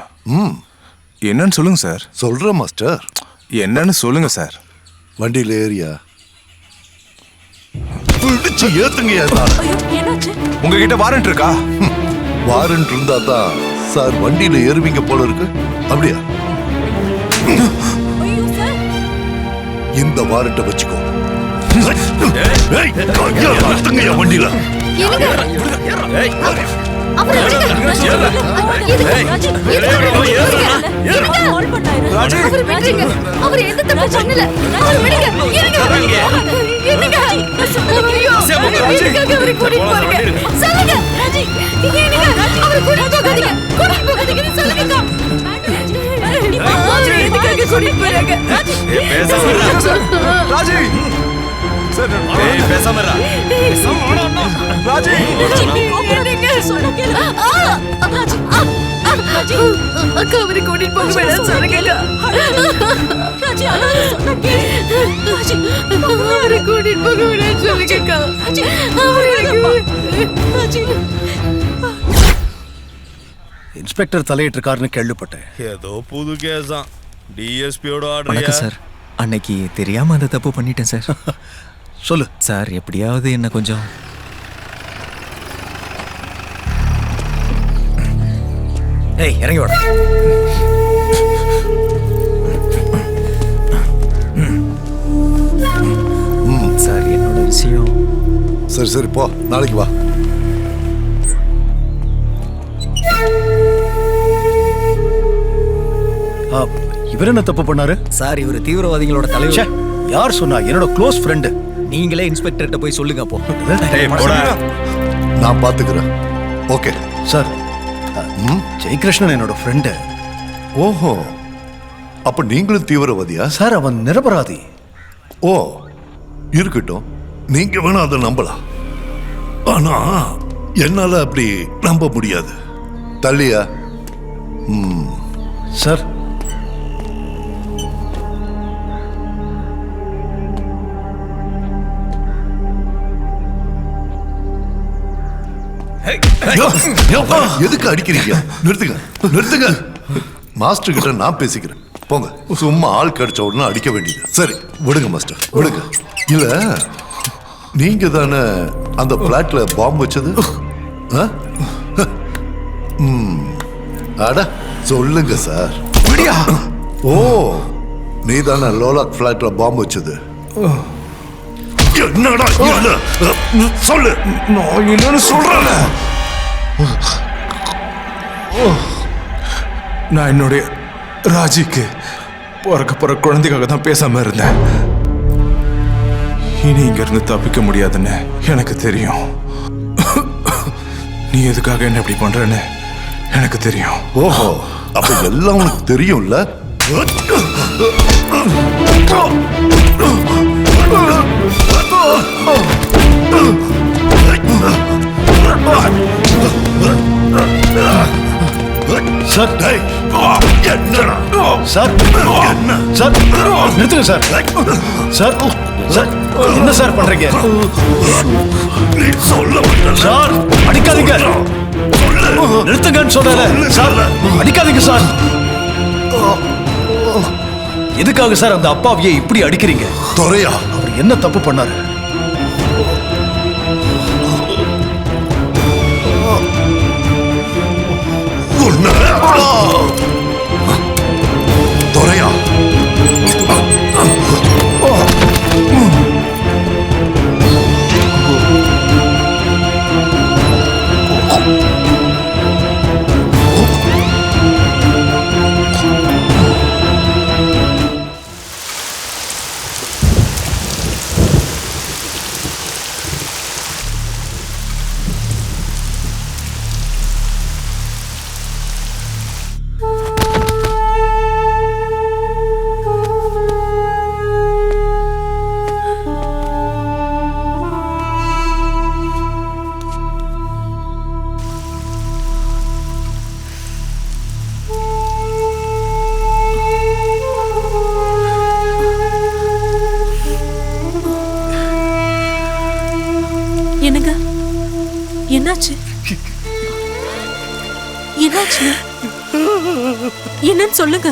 என்னன்னு சொல்லுங்க சார். சொல்றேன் மாஸ்டர். என்னன்னு சொல்லுங்க சார். வண்டியில ஏரியா ஏத்துங்க. உங்ககிட்ட வாரண்ட் இருக்கா? வாரண்ட் இருந்தா தான் சார் வண்டியில ஏறுவீங்க போல இருக்கு. அப்படியா? இந்த வாரண்ட வச்சுக்கோ. வண்டியில கூட்டிட்டு போறாங்க. ராஜி சார் பேசாம இருடா. ராஜி சொன்ன கேளு. அக்கா அவரை கூட்டிட்டு போக வேணாம் சொல்லுங்க. ராஜி அழாத, சொன்ன கேளு. ராஜி அவரை கூட்டிட்டு போக வேணாம் சொல்லுங்க. ராஜி இன்ஸ்பெக்டர் தலையிட்டு இருக்காருன்னு கேள்விப்பட்டேன். ஏதோ புது கேஸாம். டிஎஸ்பியோட வணக்கம் ஆர்டர் சார். அன்னைக்கு தெரியாம அந்த தப்பு பண்ணிட்டேன் சார். சொல்லு சார், எப்படியாவது என்ன கொஞ்சம் ஏய் இறங்கி வாடா. சார், என்னோட விஷயம். சரி சரி போ, நாளைக்கு வா. இவர் என்ன தப்பு பண்ணாரு? சார், இவர் தீவிரவாதிகளோட ச்சே, தலைவர். யார் சொன்னா? என்னோட க்ளோஸ் ஃப்ரெண்டு. நீங்களே இன்ஸ்பெக்டர்கிட்ட போய் சொல்லுங்க அப்போ. நான் பாத்துக்கிறேன். ஓகே சார், ஜெயகிருஷ்ணன் என்னோட ஃப்ரெண்டு. ஓஹோ, அப்ப நீங்களும் தீவிரவாதியா? சார், அவன் நிரபராதி. ஓ, இருக்கட்டும். நீங்க வேணா அதை நம்பலாம். ஆனா என்னால அப்படி நம்ப முடியாது. தள்ளியா? சார், எதுக்கு அடிக்கிறீங்க? நிறுத்துங்க நிறுத்துங்க. மாஸ்டர் கிட்ட நான் பேசிக்கிறேன். போங்க. சும்மா ஆள் கிடைச்ச உடனே அடிக்க வேண்டியது. சரி விடுங்க மாஸ்டர், விடுங்க. இல்ல, நீங்க தானே அந்த பிளாட்ல பாம்பு வச்சது? அட சொல்லுங்க சார். ஓ, நீ தானே லோலாக் பிளாட்ல பாம்பு வச்சது? என்னடா சொல்லு. நான் என்னன்னு சொல்றேன். நான் என்னுடைய ராஜிக்கு பிறக்க போற குழந்தைக்காக தான் பேசாம இருந்தேன். இனி இங்க இருந்து தப்பிக்க முடியாதுன்னு எனக்கு தெரியும். நீ எதுக்காக என்ன இப்படி பண்றன்னு எனக்கு தெரியும். ஓஹோ, அப்ப எல்லாம் உனக்கு தெரியும்ல? சார், என்னடா சார், என்ன சார், நிறுத்துங்க சார். சார், சார், என்ன சார் பண்றீங்க? சொல்ல சார், அடிக்காதீங்க. நிறுத்துங்கன்னு சொல்றேன் சார். அடிக்காதீங்க சார். எதுக்காக சார் அந்த அப்பாவியை இப்படி அடிக்கிறீங்க? துரையா, அவர் என்ன தப்பு பண்ணாரு? துரையா, என்னங்க, என்னாச்சு? என்னாச்சு? என்னன்னு சொல்லுங்க.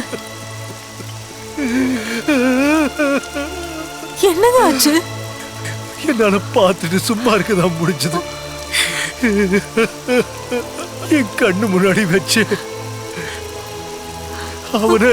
என்னங்க ஆச்சு? என்னால பார்த்துட்டு சும்மா இருக்கதான் முடிஞ்சது. என் கண்ணு முன்னாடி வச்சு அவனை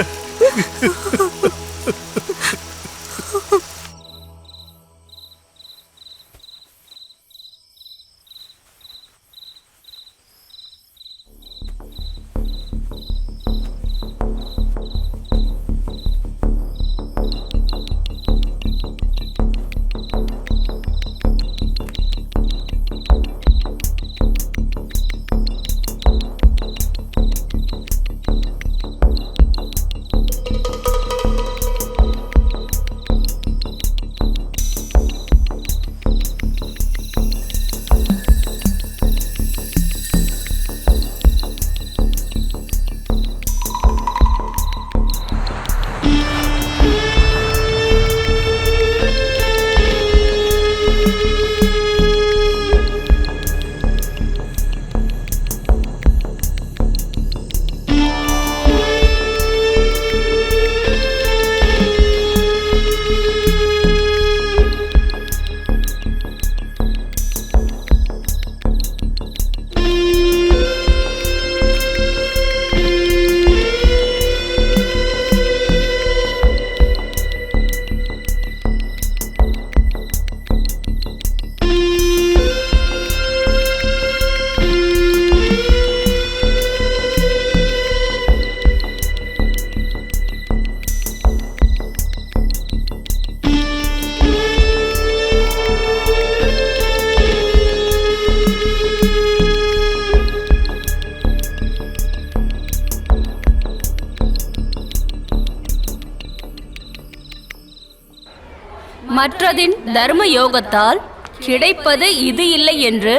மற்றதின் தர்ம யோகத்தால் கிடைப்பது இது இல்லை என்று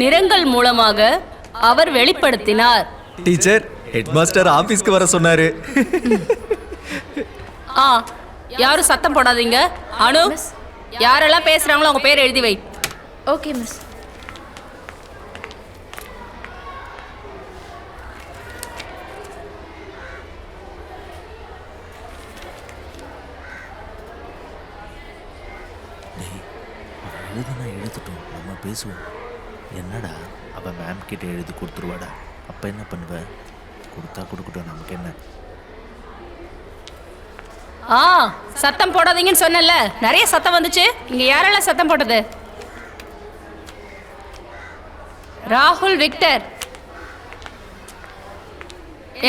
நிறங்கள் மூலமாக அவர் வெளிப்படுத்தினார். டீச்சர், ஹெட் மாஸ்டர் ஆபீஸ்க்கு வர சொன்னாரு. யாரும் சத்தம் போடாதீங்க. அனு, யாரெல்லாம் பேசுறாங்களோ அவங்க பேர் எழுதி வை. Okay miss. எழுதட்டும், நம்ம பேசுவோம். என்னடா அவ மேம் கிட்ட எழுதி கொடுத்துருவாடா. அப்ப என்ன பண்ணுவ? கொடுத்தா கொடுக்கட்டும், நமக்கு என்ன. சத்தம் போடாதீங்கன்னு சொன்னல, நிறைய சத்தம் வந்துச்சு. இங்க யாரெல்லாம் சத்தம் போட்டது? ராகுல் விக்டர்,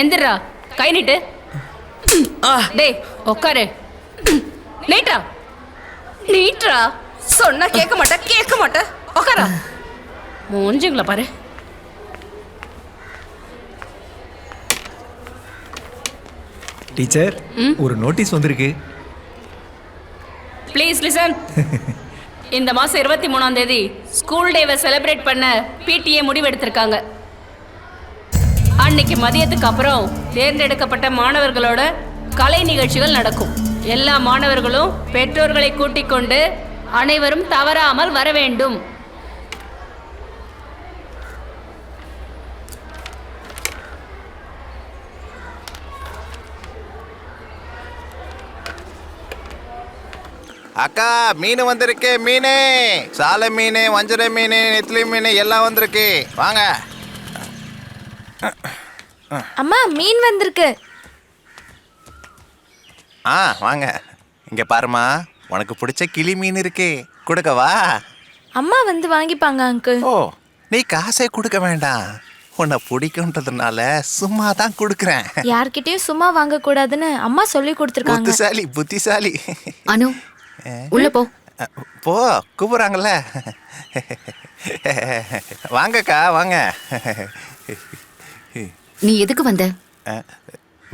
எந்திரா, கை நீட்டு. டேய் உட்காரு. நீட்டா நீட்ரா, சொன்னா கேட்க மாட்டேன். உட்காரா. மூஞ்சிங்களா பாரு. டீச்சர், ஒரு நோட்டீஸ் வந்திருக்கு. Please listen. இந்த மாசம் 23ஆம் தேதி ஸ்கூல் டேவை செலிப்ரேட் பண்ண பிடிஏ முடிவெடுத்திருக்காங்க. அன்னைக்கு மதியத்துக்கு அப்புறம் தேர்ந்தெடுக்கப்பட்ட மாணவர்களோட கலை நிகழ்ச்சிகள் நடக்கும். எல்லா மாணவர்களும் பெற்றோர்களை கூட்டிக் கொண்டு அனைவரும் தவறாமல் வர வேண்டும். அக்கா, மீன் வந்திருக்கு. மீன், சாலை மீன், வஞ்சரை மீன், நெத்திலி மீன் எல்லாம் வந்திருக்கு. வாங்க. அம்மா, மீன் வந்திருக்கு. வாங்க. இங்க பாருமா, உனக்கு பிடிச்ச கிளி மீன் இருக்கு. கொடுக்கவா? அம்மா வந்து வாங்கிப்பாங்க அங்கிள். ஓ, நீ காசே கொடுக்க வேண்டாம். உன்னை பிடிக்கும்ன்றதுனால சும்மா தான் கொடுக்குறேன். யார்கிட்டயும் சும்மா வாங்க கூடாதுன்னு அம்மா சொல்லி கொடுத்துருக்காங்க. புத்திசாலி. அனு, உள்ள போ. போ, கூப்பிடுறாங்கல்ல. வாங்கக்கா, வாங்க. நீ எதுக்கு வந்த?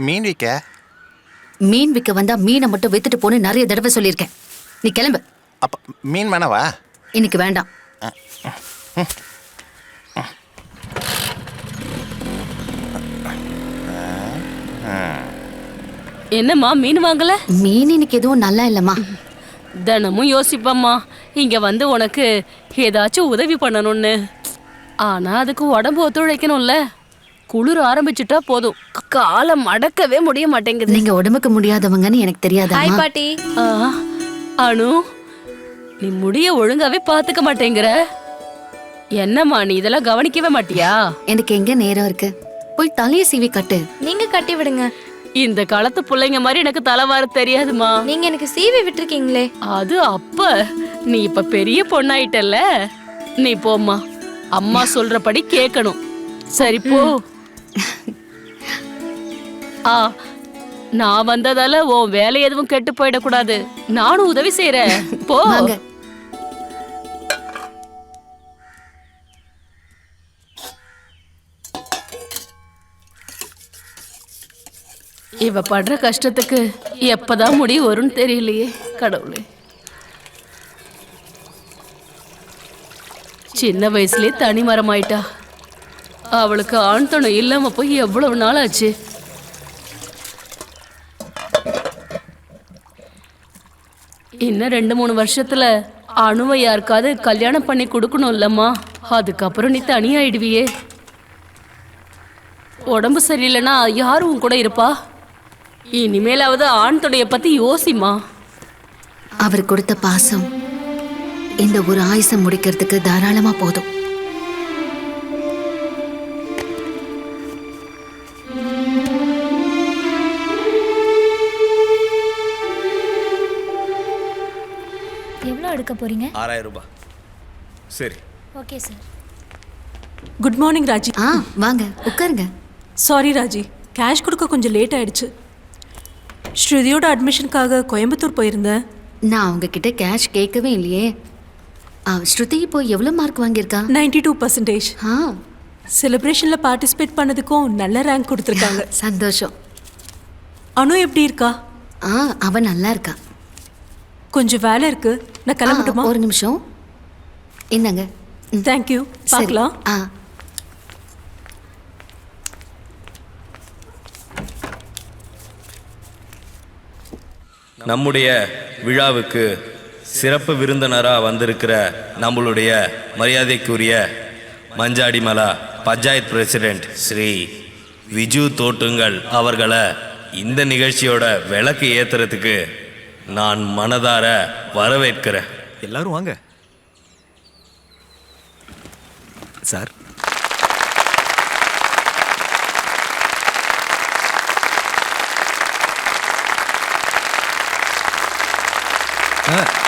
மீன் விற்க. மீன் விற்க வந்தா மீனை மட்டும் வித்துட்டு போன்னு நிறைய தடவை சொல்லியிருக்கேன். நீ கிளம்பு. அப்ப மீன் வேணவா? இன்னைக்கு வேண்டாம். என்னம்மா மீன் வாங்கல? மீன் இன்னைக்கு எதுவும் நல்லா இல்லம்மா. தினமும் யோசிப்பம்மா இங்க வந்து உனக்கு ஏதாச்சும் உதவி பண்ணணும்னு. ஆனா அதுக்கு உடம்பு ஒத்துழைக்கணும்ல. குளிர் ஆரம்பிச்சுட்டா போதும், காலம் அடக்கவே முடிய மாட்டேங்குது. நீங்க உடம்புக்கு முடியாதவங்கன்னு எனக்கு தெரியாதா? ஹாய் பாட்டி. அனு, நீ முடிய ஒழுங்காவே பாத்துக்க மாட்டேங்கிற. என்னம்மா நீ இதெல்லாம் கவனிக்கவே மாட்டியா? எனக்கு எங்க நேரம் இருக்கு? போய் தலையை சீவி கட்டு. நீங்க கட்டி விடுங்க. இந்த காலத்து பிள்ளைங்க மாதிரி எனக்கு தலைவார தெரியாதுமா. நீங்க எனக்கு சீவி விட்டுருக்கீங்களே. அது அப்ப, நீ இப்ப பெரிய பொண்ணாயிட்டல்ல. நீ போம்மா, அம்மா சொல்றபடி கேட்கணும். சரி போ. நான் வந்ததால உன் வேலை எதுவும் கெட்டு போயிடக்கூடாது. நானும் உதவி செய்யறேன். போ. இவ படுற கஷ்டத்துக்கு எப்பதான் முடிவு வரும்னு தெரியலையே கடவுளே. சின்ன வயசுலயே தனி மரமாயிட்டா. அவளுக்கு ஆண் துணை இல்லாம போய் எவ்வளவு நாள் ஆச்சு. இன்னும் 2-3 வருஷத்துல அணுவை யாருக்காவது கல்யாணம் பண்ணி கொடுக்கணும் இல்லம்மா. அதுக்கப்புறம் நீ தனியாயிடுவியே. உடம்பு சரியில்லைன்னா யாரும் உன் கூட இருப்பா? இனிமேலாவது ஆண் துணைய பத்தி யோசிமா. அவர் கொடுத்த பாசம் இந்த ஒரு ஆயுசம் முடிக்கிறதுக்கு தாராளமா போதும். எவ்வளோ எடுக்க போறீங்க? 6000 ரூபாய். சரி. Okay sir. Good morning Raji. வாங்க உட்காருங்க. சாரி ராஜி, கேஷ் கொடுக்க கொஞ்சம் லேட் ஆயிடுச்சு. ஸ்ருதியோட அட்மிஷனுக்காக கோயம்புத்தூர் போயிருந்தேன். நான் உங்ககிட்ட கேஷ் கேட்கவே இல்லையே. ஸ்ருதி இப்போ எவ்வளோ மார்க் வாங்கியிருக்கா? 92%. செலிப்ரேஷனில் பார்ட்டிசிபேட் பண்ணதுக்கும் நல்ல ரேங்க் கொடுத்துருக்காங்க. சந்தோஷம். அனு எப்படி இருக்கா? அவன் நல்லா இருக்கா. கொஞ்சம் வேலை இருக்கு, நான் கிளம்பட்டுமா? ஒரு நிமிஷம், என்னங்க? தேங்க்யூ, பார்க்கலாம். நம்முடைய விழாவுக்கு சிறப்பு விருந்தினராக வந்திருக்கிற நம்மளுடைய மரியாதைக்குரிய மஞ்சாடிமலா பஞ்சாயத்து பிரசிடென்ட் ஸ்ரீ விஜு தோட்டுங்கள் அவர்களை இந்த நிகழ்ச்சியோட விளக்கு ஏத்துறதுக்கு நான் மனதார வரவேற்கிறேன். எல்லாரும் வாங்க சார்.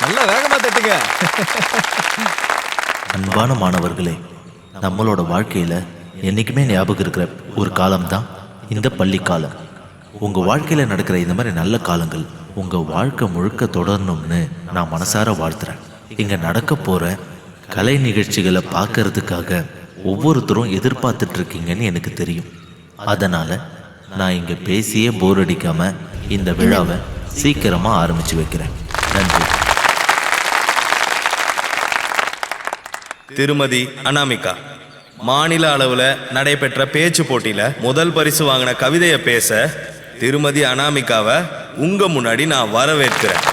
நல்லா வேகமா தட்டுங்க. அன்பான மாணவர்களே, நம்மளோட வாழ்க்கையில என்னைக்குமே ஞாபகம் இருக்கிற ஒரு காலம் தான் இந்த பள்ளி காலம். உங்க வாழ்க்கையில நடக்கிற இந்த மாதிரி நல்ல காலங்கள் உங்க வாழ்க்கை முழுக்க தொடரணும்னு நான் மனசார வாழ்த்துறேன். இங்க நடக்க போற கலை நிகழ்ச்சிகளை பார்க்கறதுக்காக ஒவ்வொருத்தரும் எதிர்பார்த்துட்டு இருக்கீங்கன்னு எனக்கு தெரியும். அதனால நான் இங்க பேசியே போர் அடிக்காம இந்த விழாவை சீக்கிரமா ஆரம்பிச்சு வைக்கிறேன். நன்றி. திருமதி அனாமிகா மாநில அளவுல நடைபெற்ற பேச்சு போட்டியில முதல் பரிசு வாங்கின கவிதையை பேச திருமதி அனாமிகாவை உங்க முன்னாடி நான் வரவேற்கிறேன்.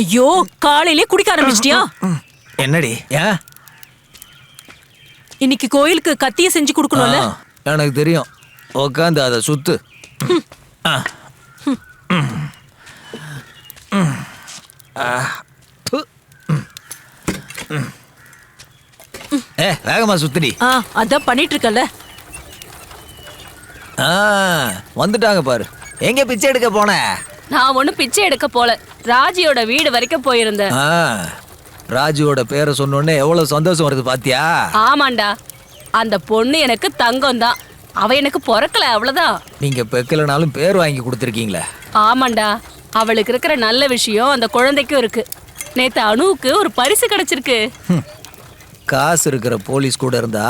ஐயோ, காலையிலே குடிக்க ஆரம்பிச்சிட்டியா? என்னடி? இன்னைக்கு கோயிலுக்கு கத்திய செஞ்சு கொடுக்கணும்ல? எனக்கு தெரியும், உட்காந்து அதை சுத்து. வேகமா சுத்துடி. அதான் பண்ணிட்டு இருக்கல. வந்துட்டாங்க பாரு. எங்க பிச்சை எடுக்க போன? நான் ஒன்னும் பிச்சை எடுக்க போல, ராஜியோட வீடு வரைக்கும் போயிருந்தேன். ராஜியோட பேரை சொன்னோடனே எவ்வளவு சந்தோஷம் வருது பாத்தியா? ஆமாண்டா, அந்த பொண்ணு எனக்கு தங்கம் தான். அவ எனக்கு பிறக்கல, அவ்வளவுதான். நீங்க பெக்கலனாலும் பேர் வாங்கி கொடுத்துருக்கீங்களே. ஆமாண்டா, அவளுக்கு இருக்கிற நல்ல விஷயம் அந்த குழந்தைக்கும் இருக்கு. நேத்து அனுவுக்கு ஒரு பரிசு கிடைச்சிருக்கு. காசு இருக்கிற போலீஸ் கூட இருந்தா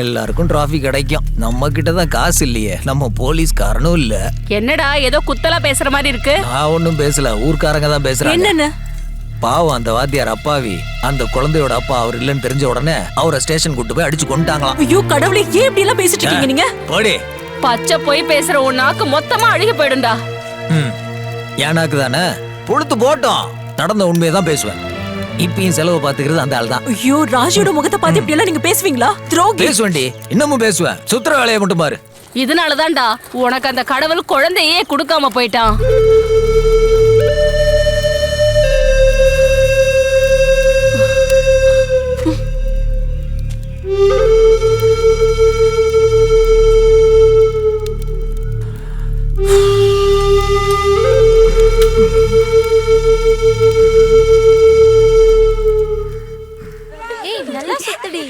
எல்லாருக்கும் டிராஃபி கிடைக்கும். நம்ம கிட்ட தான் காசு இல்லையே, நம்ம போலீஸ்காரனும் இல்ல. என்னடா ஏதோ குத்தலா பேசுற மாதிரி இருக்கு? நான் ஒன்னும் பேசல, ஊர்க்காரங்க தான் பேசுறாங்க. என்னன்னு? பாவம் அந்த வாத்தியார் அப்பாவி. அந்த குழந்தையோட அப்பா அவர் இல்லைன்னு தெரிஞ்ச உடனே அவரை ஸ்டேஷன் கூட்டு போய் அடிச்சு கொண்டுட்டாங்களாம். ஐயோ கடவுளே, ஏன் இப்படி எல்லாம் பேசிட்டு இருக்கீங்க நீங்க? போடி. பச்சை போய் பேசுற உன் நாக்கு மொத்தமா அழுகி போயிடும்டா. ஏனாக்கு தானே பொழுத்து போட்டோம். நடந்த உண்மையை தான் பேசுவேன். இப்பயும் செலவு பாத்துக்கிறது அந்த ஆள் தான். ஐயோ, ராஜியோட முகத்தை பார்த்து இப்படி எல்லாம் நீங்க பேசுவீங்களா? துரோகி. பேசுவேன்டி, இன்னமும் பேசுவேன். சுத்துற வேலையை மட்டும் பாரு. இதனாலதான்டா உனக்கு அந்த கடவுள் குழந்தையே கொடுக்காம போயிட்டான். நல்லா சுத்தடி.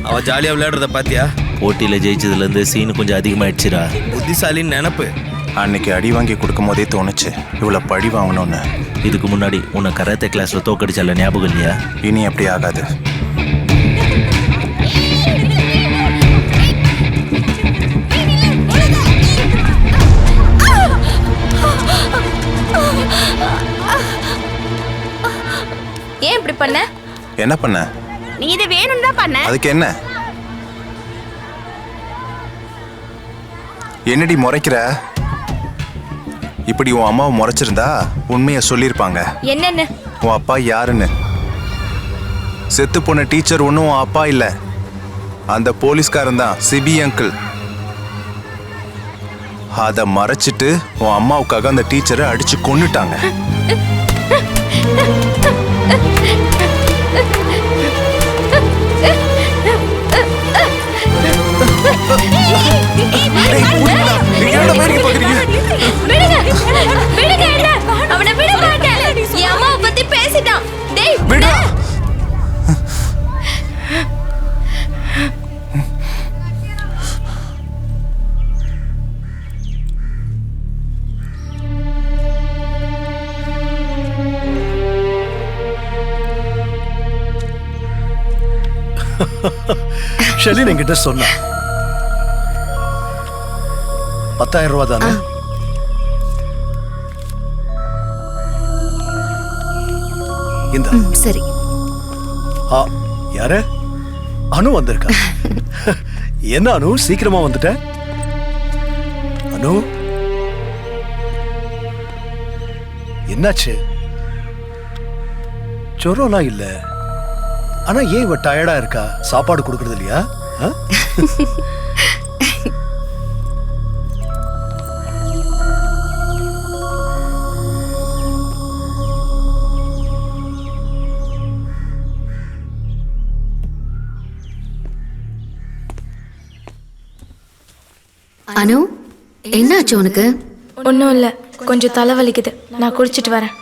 அவ ஜாலியா விளையாடுறத பாத்தியா? போட்டியில ஜெயிச்சதுல இருந்து சீனு கொஞ்சம் அதிகமாயிடுச்சுடா. புத்திசாலின்னு நினப்பு. அன்னைக்கு அடி வாங்கி கொடுக்கும் போதே தோணுச்சு இவ்வளவு பழி வாங்கணும்னு. இதுக்கு முன்னாடி உன்னை கராத்தே கிளாஸ்ல தோக்கடிச்சல ஞாபகம் இல்லையா? இனி அப்படி ஆகாது. ஏன் இப்படி பண்ண? என்ன பண்ண? நீ இதை வேணும் தான் பண்ண. அதுக்கு என்ன? என்னடி முறைக்கிற? இப்படி உன் அம்மாவை முறைச்சிருந்தா உண்மையை சொல்லியிருப்பாங்க. என்னன்னு? உன் அப்பா யாருன்னு. செத்து போன டீச்சர் ஒன்றும் உன் அப்பா இல்லை, அந்த போலீஸ்காரன் தான், சிபி அங்கிள். அதை மறைச்சிட்டு உன் அம்மாவுக்காக அந்த டீச்சரை அடிச்சு கொன்னுட்டாங்க. அவனை விட மாட்டேன். என் அம்மாவை பத்தி பேசிட்டான். டேய் விடு. ஷெலின் என்கிட்ட சொன்ன 10,000 ரூபா தானே? இந்த சரி. யாரு? அனு வந்திருக்கா? என்ன அனு சீக்கிரமா வந்துட்ட? அனு என்னாச்சு? ஜுரம்லாம் இல்ல, ஆனா ஏன் இவ டயர்டா இருக்கா? சாப்பாடு கொடுக்கறது இல்லையா? அனு, என்னாச்சு உனக்கு? ஒன்றும் இல்லை, கொஞ்சம் தலை வலிக்குது. நான் குடிச்சிட்டு வரேன்.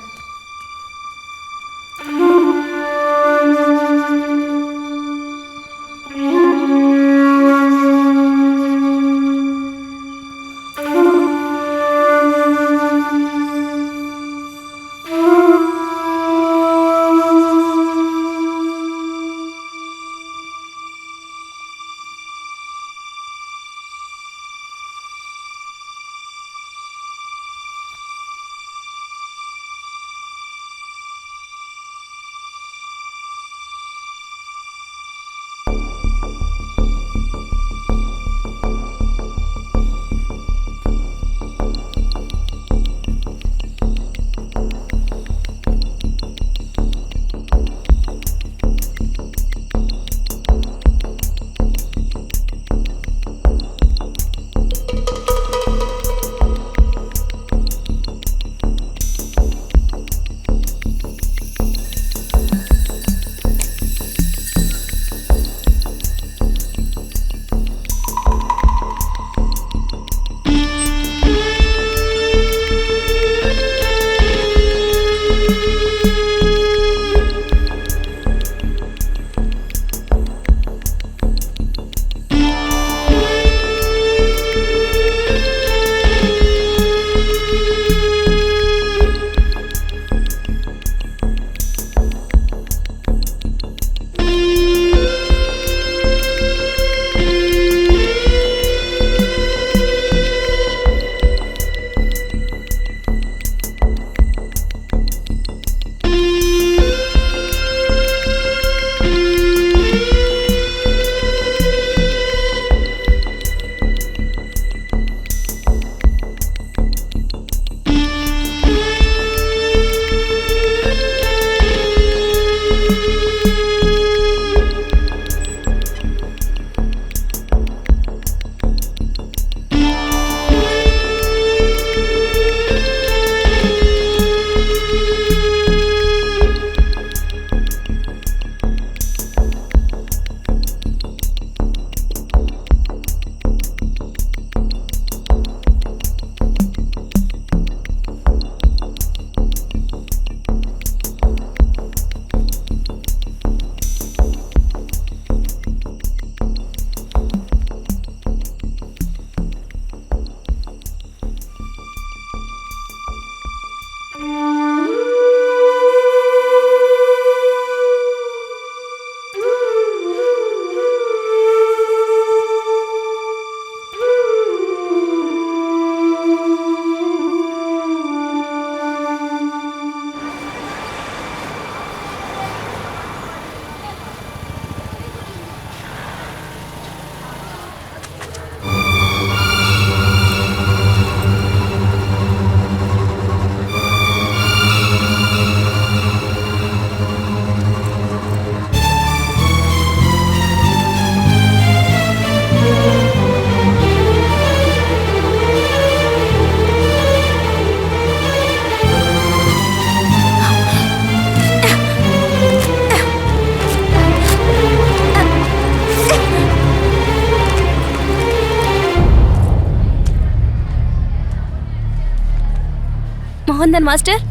ரகுநந்தன் மாஸ்டர்,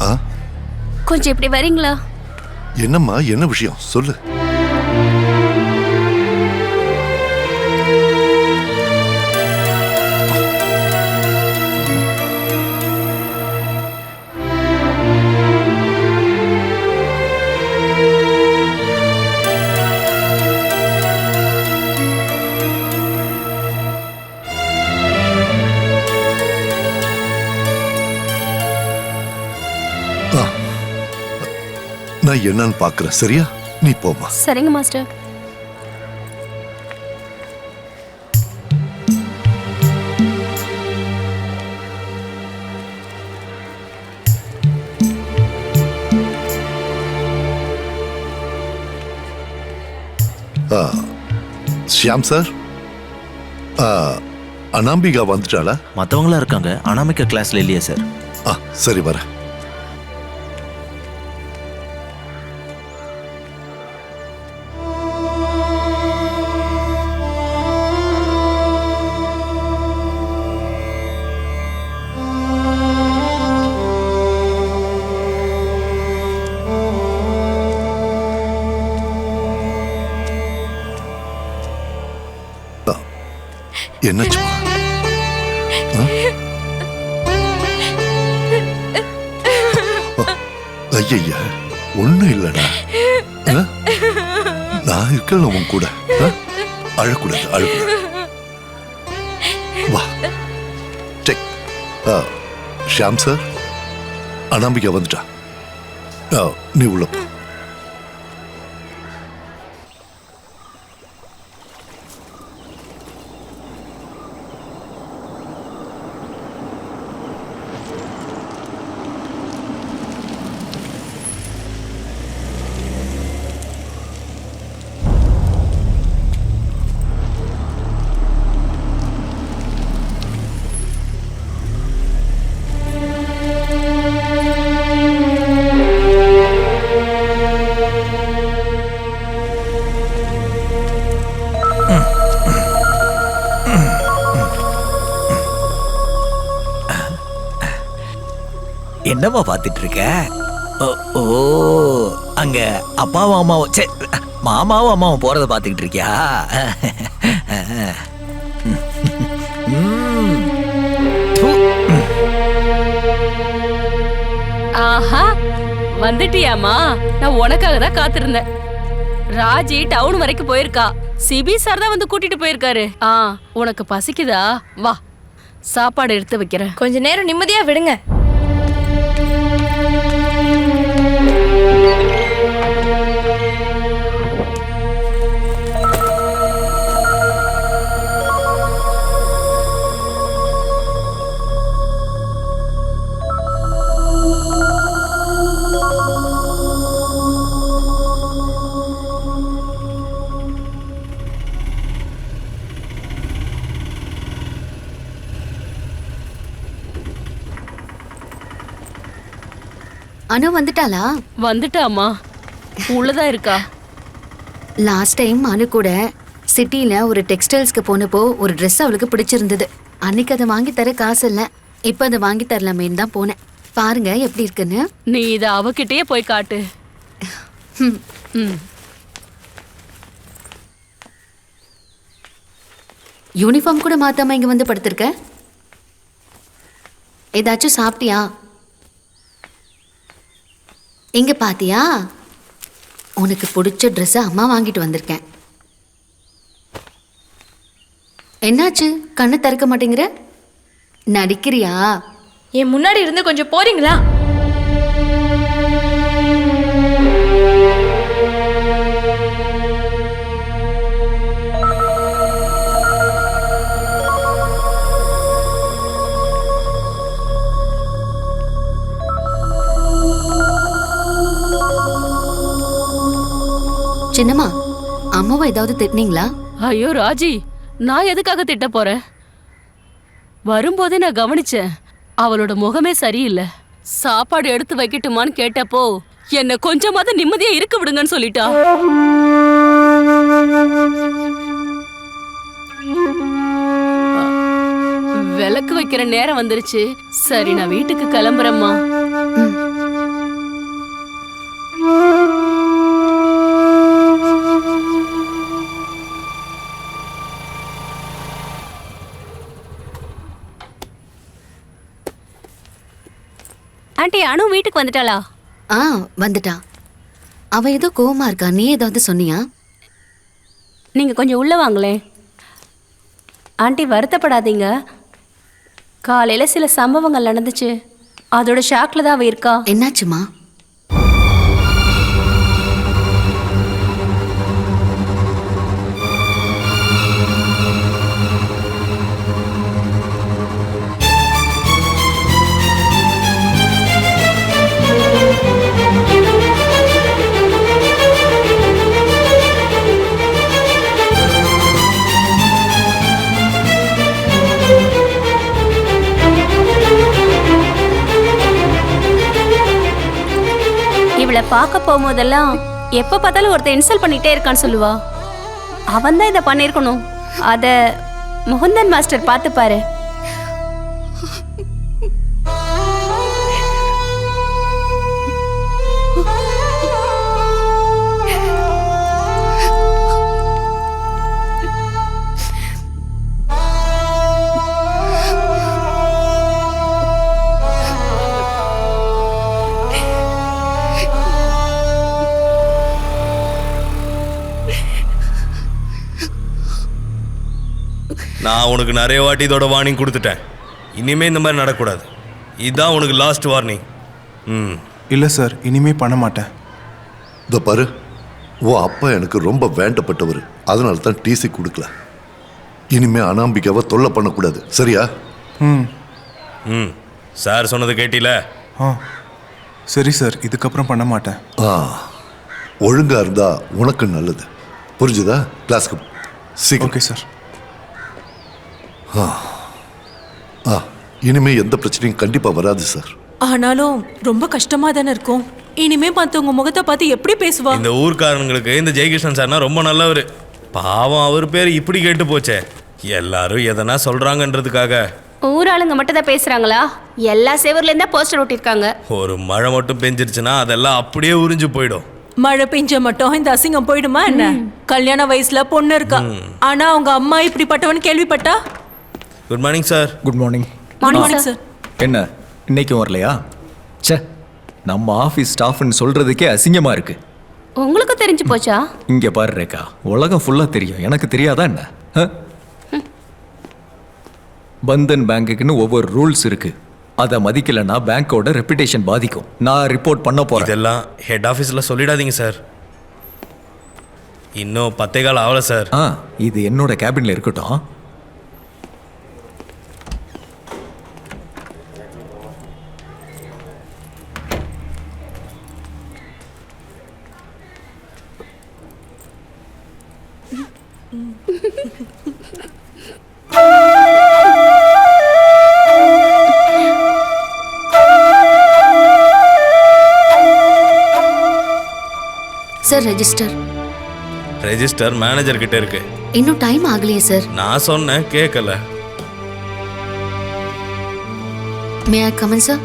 ஆ கொஞ்சம் இப்படி வரீங்களா? என்னம்மா, என்ன விஷயம் சொல்லு. நான் என்னன்னு பாக்குறேன், சரியா? நீ போமா. சரிங்க மாஸ்டர். ஷியாம் சார், அனாம்பிகா வந்துட்டாளா? மற்றவங்களா இருக்காங்க, அனாமிகா கிளாஸ்ல இல்லையா சார்? சரி, வர. என்னாச்சுமா? ஐயா, ஒண்ணும் இல்லடா. நான் இருக்கல உன் கூட. அழக்கூடாது, அழக்கூடாது. வா. ஷியாம் சார், அனாம்பிகா வந்துட்டா. நீ உள்ள போ. என்னம்மா பார்த்துட்டு இருக்க? ஓ, அங்க அப்பாவும் அம்மாவும், மாமாவும் அம்மாவும் போறத பார்த்துக்கிட்டு இருக்கியா? ஆஹா, வந்துட்டியாமா? நான் உனக்காக தான் காத்திருந்தேன். ராஜி டவுன் வரைக்கும் போயிருக்கா. சிபி சார் தான் வந்து கூட்டிட்டு போயிருக்காரு. உனக்கு பசிக்குதா? வா, சாப்பாடு எடுத்து வைக்கிறேன். கொஞ்ச நேரம் நிம்மதியா விடுங்க. அனு வந்துட்டாளா? வந்துட்டாமா, உள்ளதான் இருக்கா. லாஸ்ட் டைம் அனு கூட சிட்டில ஒரு டெக்ஸ்டைல்ஸ்க்கு போனப்போ ஒரு ட்ரெஸ் அவளுக்கு பிடிச்சிருந்தது. அன்னைக்கு அதை வாங்கி தர காசு இல்ல. இப்ப அதை வாங்கி தரலாமேன்னு தான் போனேன். பாருங்க எப்படி இருக்குன்னு. நீ இதை அவகிட்டயே போய் காட்டு. யூனிஃபார்ம் கூட மாத்தாம இங்க வந்து படுத்திருக்க. ஏதாச்சும் சாப்பிட்டியா? இங்க பாத்தியா, உனக்கு பிடிச்ச ட்ரெஸ் அம்மா வாங்கிட்டு வந்திருக்கேன். என்னாச்சு, கண்ணை திறக்க மாட்டேங்கிற? நடிக்கிறியா? என் முன்னாடி இருந்து கொஞ்சம் போறீங்களா? சின்னம்மா, அம்மாவை ஏதாவது திட்டினீங்களா? ஐயோ ராஜி, நான் எதுக்காக திட்ட போறேன்? வரும்போதே நான் கவனிச்சேன், அவளோட முகமே சரியில்லை. சாப்பாடு எடுத்து வைக்கட்டுமான்னு கேட்டப்போ என்ன கொஞ்சமாவது நிம்மதியா இருக்க விடுங்கன்னு சொல்லிட்டா. விளக்கு விளக்கு வைக்கிற நேரம் வந்துருச்சு. சரி, நான் வீட்டுக்கு கிளம்புறேம்மா. ஆண்டி, அனு வீட்டுக்கு வந்துட்டாளா? வந்துட்டா. அவ ஏதோ கோவமா இருக்கா. நீ ஏதாவது சொன்னியா? நீங்க கொஞ்சம் உள்ள வாங்களேன். ஆண்டி, வருத்தப்படாதீங்க. காலையில சில சம்பவங்கள் நடந்துச்சு. அதோட ஷாக்ல தான் அவ இருக்கா. என்னாச்சுமா? இவளை பார்க்க போகும்போதெல்லாம் எப்ப பார்த்தாலும் ஒருத்தர் இன்சல்ட் பண்ணிட்டே இருக்கான்னு சொல்லுவா. அவன் தான் இதை பண்ணிருக்கணும். அத முகுந்தன் மாஸ்டர் பார்த்து பாரு. நான் உனக்கு நிறைய வாட்டி இதோட வார்னிங் கொடுத்துட்டேன். இனிமே இந்த மாதிரி நடக்கூடாது. இதுதான் உனக்கு லாஸ்ட் வார்னிங். இல்லை சார், இனிமே பண்ண மாட்டேன். இந்த பாரு, ஓ அப்பா எனக்கு ரொம்ப வேண்டப்பட்டவர். அதனால தான் டிசி கொடுக்கல. இனிமே அனாம்பிக்காவை தொல்லை பண்ணக்கூடாது, சரியா? சார் சொன்னது கேட்டில? சரி சார், இதுக்கப்புறம் பண்ண மாட்டேன். ஒழுங்கா இருந்தா உனக்கு நல்லது, புரிஞ்சுதா? கிளாஸ்க்கு சீக்கிரம். Okay sir. இனிமே எந்த பிரச்சனையும் கண்டிப்பா வராது சார். ஆனாலும் ரொம்ப கஷ்டமா தானே இருக்கும். இனிமே மத்தவங்க முகத்தை பார்த்து எப்படி பேசுவா? இந்த ஊர்க்காரங்களுக்கு இந்த ஜெயகிருஷ்ணன் சார்னா ரொம்ப நல்லவர். பாவம், அவர் பேர் இப்படி கேட்டு போச்சே. எல்லாரும் எதனா சொல்றாங்கன்றதுக்காக. ஊராளுங்க மட்டும் தான் பேசுறாங்களா? எல்லா சேவர்ல இருந்தா போஸ்டர் ஒட்டிருக்காங்க. ஒரு மழை மட்டும் பெஞ்சிருச்சுன்னா அதெல்லாம் அப்படியே உறிஞ்சு போயிடும். மழை பெஞ்ச மட்டும் இந்த அசிங்கம் போயிடுமா என்ன? கல்யாண வயசுல பொண்ணு இருக்கா, ஆனா அவங்க அம்மா இப்படிப்பட்டவன் கேள்விப்பட்டா? Good morning sir. Good morning. Morning sir. என்ன இன்னைக்கும் வரலையா? ச்சே, நம்ம ஆஃபீஸ் ஸ்டாஃப்னு சொல்றதுக்கே அசிங்கமா இருக்கு. உங்களுக்கு தெரிஞ்சு போச்சா? இங்க பாரு ரேகா, உலகம் ஃபுல்லா தெரியும், எனக்கு தெரியாதா என்ன? பந்தன் பேங்குக்குன்னு ஒவ்வொரு ரூல்ஸ் இருக்கு. அதை மதிக்கலன்னா பேங்கோட ரெப்புடேஷன் பாதிக்கும். நான் ரிப்போர்ட் பண்ண போறேன். இதெல்லாம் ஹெட் ஆஃபீஸில் சொல்லிடாதீங்க சார். இன்னும் 10 கால் ஆகல சார். இது என்னோட கேபின்ல இருக்கட்டும். Sir, register. ரெஜிஸ்டர் மேனேஜர் கிட்ட இருக்கு. இன்னும் டைம் ஆகலையே சார். நான் சொன்னேன், கேட்கல. May I come in sir?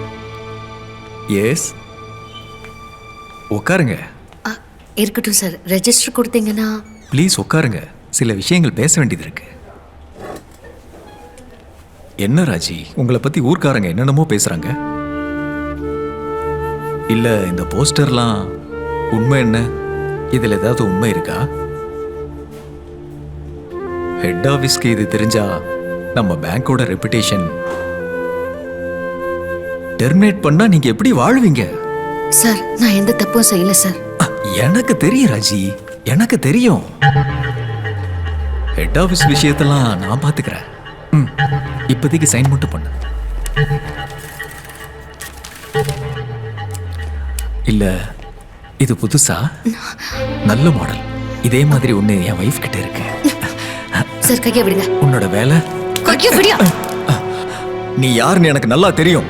Yes, உட்காருங்க. இருக்கட்டும் சார். ரெஜிஸ்டர் கொடுத்தீங்கன்னா. ப்ளீஸ் உட்காருங்க, சில விஷயங்கள் பேச வேண்டியது இருக்கு. என்ன ராஜி, உங்களை பத்தி ஊர்க்காரங்க என்னென்னமோ பேசுறாங்க. இல்ல இந்த போஸ்டர்லாம் உண்மை என்ன? இதுல ஏதாவது உண்மை இருக்கா? ஹெட் ஆஃபீஸ்க்கு இது தெரிஞ்சா நம்ம பேங்கோட ரெப்புடேஷன் டெர்மினேட் பண்ணா நீங்க எப்படி வாழ்வீங்க? சார், நான் எந்த தப்பும் செய்யல சார். எனக்கு தெரியும் ராஜி, எனக்கு தெரியும். ஹெட் ஆஃபீஸ் விஷயத்தெல்லாம் நான் பாத்துக்கிறேன். இப்போதைக்கு சைன் மட்டும் பண்ணு. இல்ல இது புதுசா? நல்ல மாடல். இதே மாதிரி ஒண்ணு என் வைஃப் கிட்ட இருக்கு. சார், கையை விடுங்க. உன்னோட வேலை? கையை விடியா. நீ யாருன்னு எனக்கு நல்லா தெரியும்.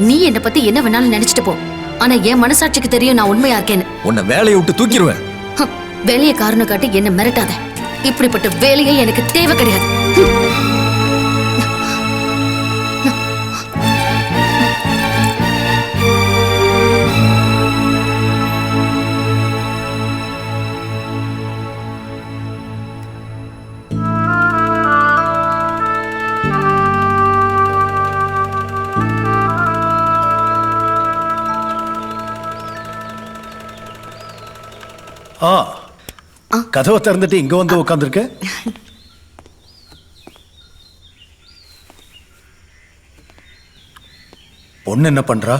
நீ என்ன பத்தி என்ன வேணாலும் நினைச்சிட்டு போ. ஆனா என் மனசாட்சிக்கு தெரியும் நான் உண்மையா இருக்கேன்னு. உன்னை வேலையை விட்டு தூக்கிடுவேன். வேலையை காரணம் காட்டி என்ன மிரட்டாத. இப்படிப்பட்ட வேலையை எனக்கு தேவை கிடையாது. ஆ கதவை திறந்துட்டு இங்க வந்து உட்காந்துருக்க. பொண்ணு என்ன பண்றா?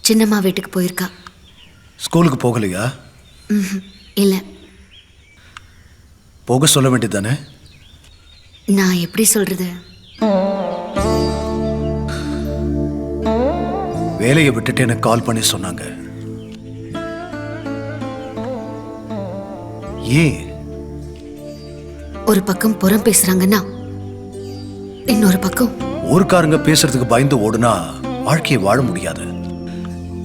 சின்னம்மா வீட்டுக்கு போயிருக்கா. ஸ்கூலுக்கு போகலையா? இல்ல. போக சொல்ல வேண்டியதானே? நான் எப்படி சொல்றது? வேலையை விட்டுட்டு எனக்கு கால் பண்ணி சொன்னாங்க. ஏன்? ஒரு பக்கம் புறம் பேசுறாங்கன்னா இன்னொரு பக்கம் ஊர்க்காரங்க பேசுறதுக்கு பயந்து ஓடுனா வாழ்க்கையை வாழ முடியாது.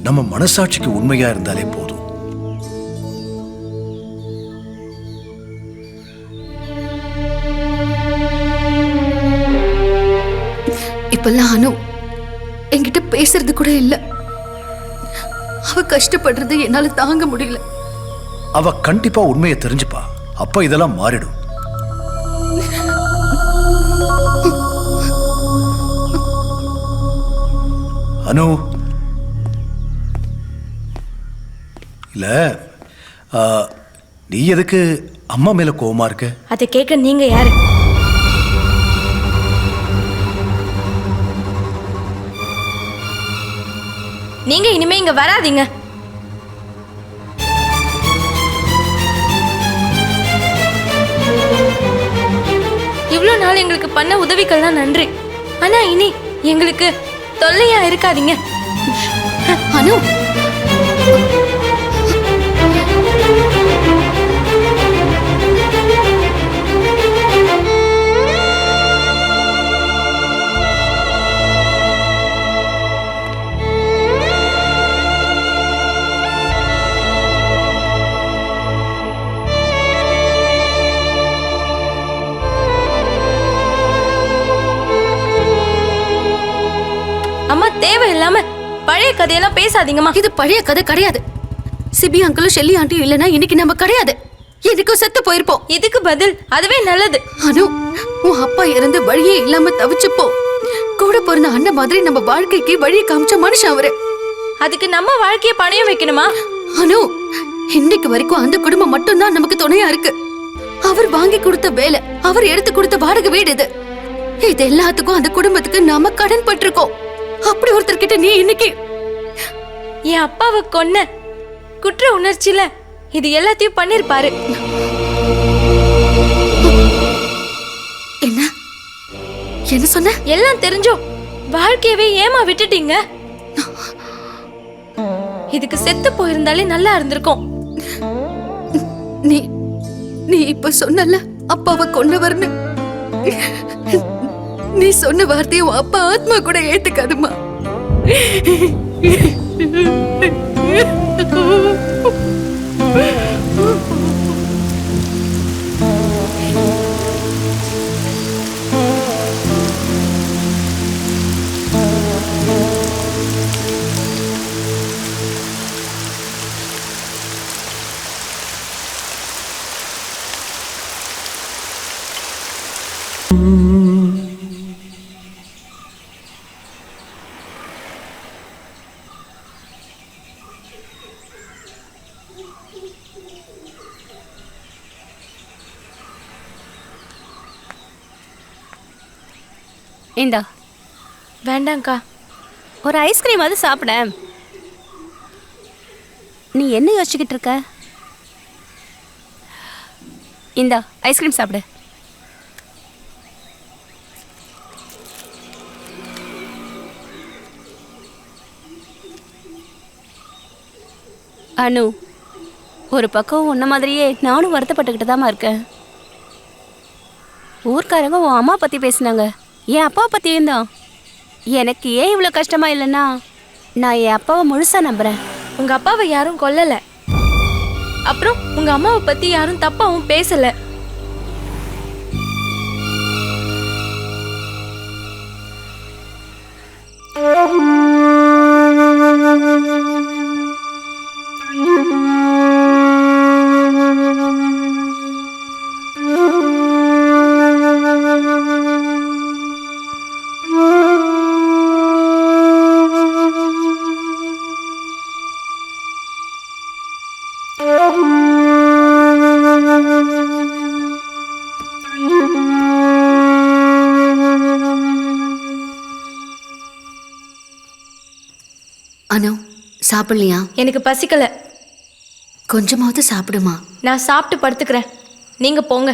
நம்ம மனசாட்சிக்கு உண்மையா இருந்தாலே போதும். இப்பெல்லாம் அனு என்கிட்ட பேசுறது கூட இல்ல. அவ கஷ்டப்படுறது என்னால தாங்க முடியல. அவ கண்டிப்பா உண்மையை தெரிஞ்சுப்பா. அப்ப இதெல்லாம் மாறிடும். அனு இல்ல, நீ எதுக்கு அம்மா மேல கோவமா இருக்க? அதை கேட்க நீங்க யாரு? நீங்க இனிமே இங்க வராதீங்க. இவ்வளவு நாள் எங்களுக்கு பண்ண உதவிக்கெல்லாம் நன்றி. ஆனா இனி எங்களுக்கு தொல்லையா இருக்காதீங்க. அனு, அம்மா தேவையில்லாம பழைய கதையெல்லாம் பேசாதீங்கம்மா. இது பழைய கதை கிடையாது. சிபி அங்கிளும் ஷெல்லி ஆண்டியும் இல்லைன்னா இன்னைக்கு நம்ம கிடையாது. எதுக்கும் செத்து போயிருப்போம். இதுக்கு பதில் அதுவே நல்லது. அனு, உன் அப்பா இறந்து வழியே இல்லாம தவிச்சுப்போ கூட பிறந்த அண்ணன் மாதிரி நம்ம வாழ்க்கைக்கு வழியை காமிச்ச மனுஷன் அவரு. அதுக்கு நம்ம வாழ்க்கையை பணையம் வைக்கணுமா? அனு, இன்னைக்கு வரைக்கும் அந்த குடும்பம் மட்டும்தான் நமக்கு துணையா இருக்கு. அவர் வாங்கி கொடுத்த வேலை, அவர் எடுத்து கொடுத்த வாடகை வீடு இது. இது எல்லாத்துக்கும் அந்த குடும்பத்துக்கு நாம கடன் பட்டிருக்கோம். அப்படி ஒருத்தர் கிட்ட நீ இன்னைக்கு என் அப்பாவை கொன்ன குற்ற உணர்ச்சியில இது எல்லாத்தையும் பண்ணிருப்பாரு. என்ன என்ன சொன்ன? எல்லாம் தெரிஞ்சோ வாழ்க்கையவே ஏமா விட்டுட்டீங்க? இதுக்கு செத்து போயிருந்தாலே நல்லா இருந்திருக்கும். நீ நீ இப்ப சொன்னல அப்பாவை கொன்னவர்னு. நீ சொன்ன வார்த்தையை உன் அப்பா ஆத்மா கூட ஏத்துக்காதுமா. இந்தா. வேண்டாங்க்கா, ஒரு ஐஸ்கிரீம் அது சாப்பிட. நீ என்ன யோசிச்சுக்கிட்டு இருக்க? இந்தா ஐஸ்கிரீம் சாப்பிடு. அனு, ஒரு பக்கம் உன்ன மாதிரியே நானும் வருத்தப்பட்டுக்கிட்டு தாம்மா இருக்கேன். ஊர்க்காரங்க உன் அம்மா பற்றி பேசினாங்க, என் அப்பா பற்றியும் தான். எனக்கு ஏன் இவ்வளோ கஷ்டமா இல்லைன்னா நான் என் அப்பாவை முழுசாக நம்புகிறேன். உங்க அப்பாவை யாரும் கொல்லல, அப்புறம் உங்க அம்மாவை பத்தி யாரும் தப்பாவும் பேசல. சாப்பிடலையா? எனக்கு பசிக்கல. கொஞ்சமாவது சாப்பிடுமா. நான் சாப்பிட்டு படுத்துக்கிறேன், நீங்க போங்க.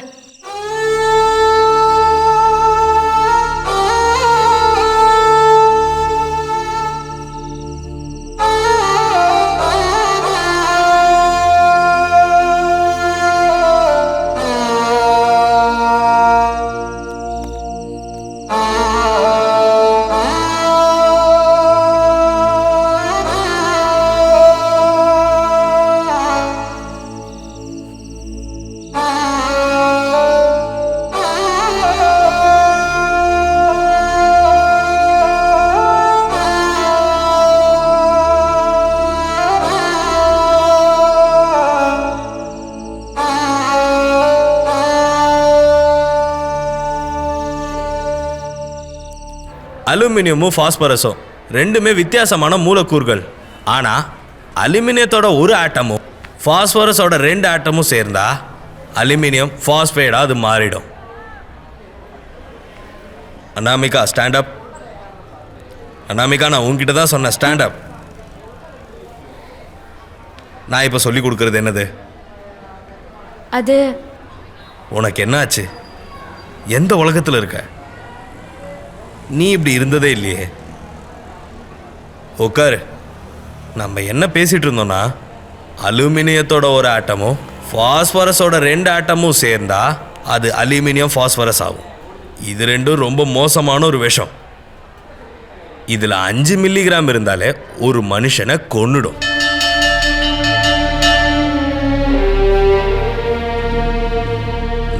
அலுமினியமும் பாஸ்பரஸும் ரெண்டுமே வித்தியாசமான மூலக்கூறுகள். ஆனால் அலுமினியத்தோட ஒரு ஆட்டமும் பாஸ்பரஸோட 2 ஆட்டமும் சேர்ந்தா அலுமினியம் பாஸ்பேடாக அது மாறிடும். Anamika stand up. அனாமிகா, நான் உங்ககிட்ட தான் சொன்னேன் ஸ்டாண்ட் அப். நான் இப்போ சொல்லி கொடுக்கறது என்னது? அது உனக்கு என்ன ஆச்சு? எந்த உலகத்தில் இருக்க? நீ இப்படி இருந்ததே இல்லையே. உட்காரு. நம்ம என்ன பேசிட்டு இருந்தோம்னா, அலுமினியத்தோட ஒரு ஆட்டமும் பாஸ்பரஸோட 2 ஆட்டமும் சேர்ந்தா அது அலுமினியம் பாஸ்பரஸ் ஆகும். இது ரெண்டும் ரொம்ப மோசமான ஒரு விஷம். இதில் 5 மில்லிகிராம் இருந்தாலே ஒரு மனுஷனை கொன்னுடும்.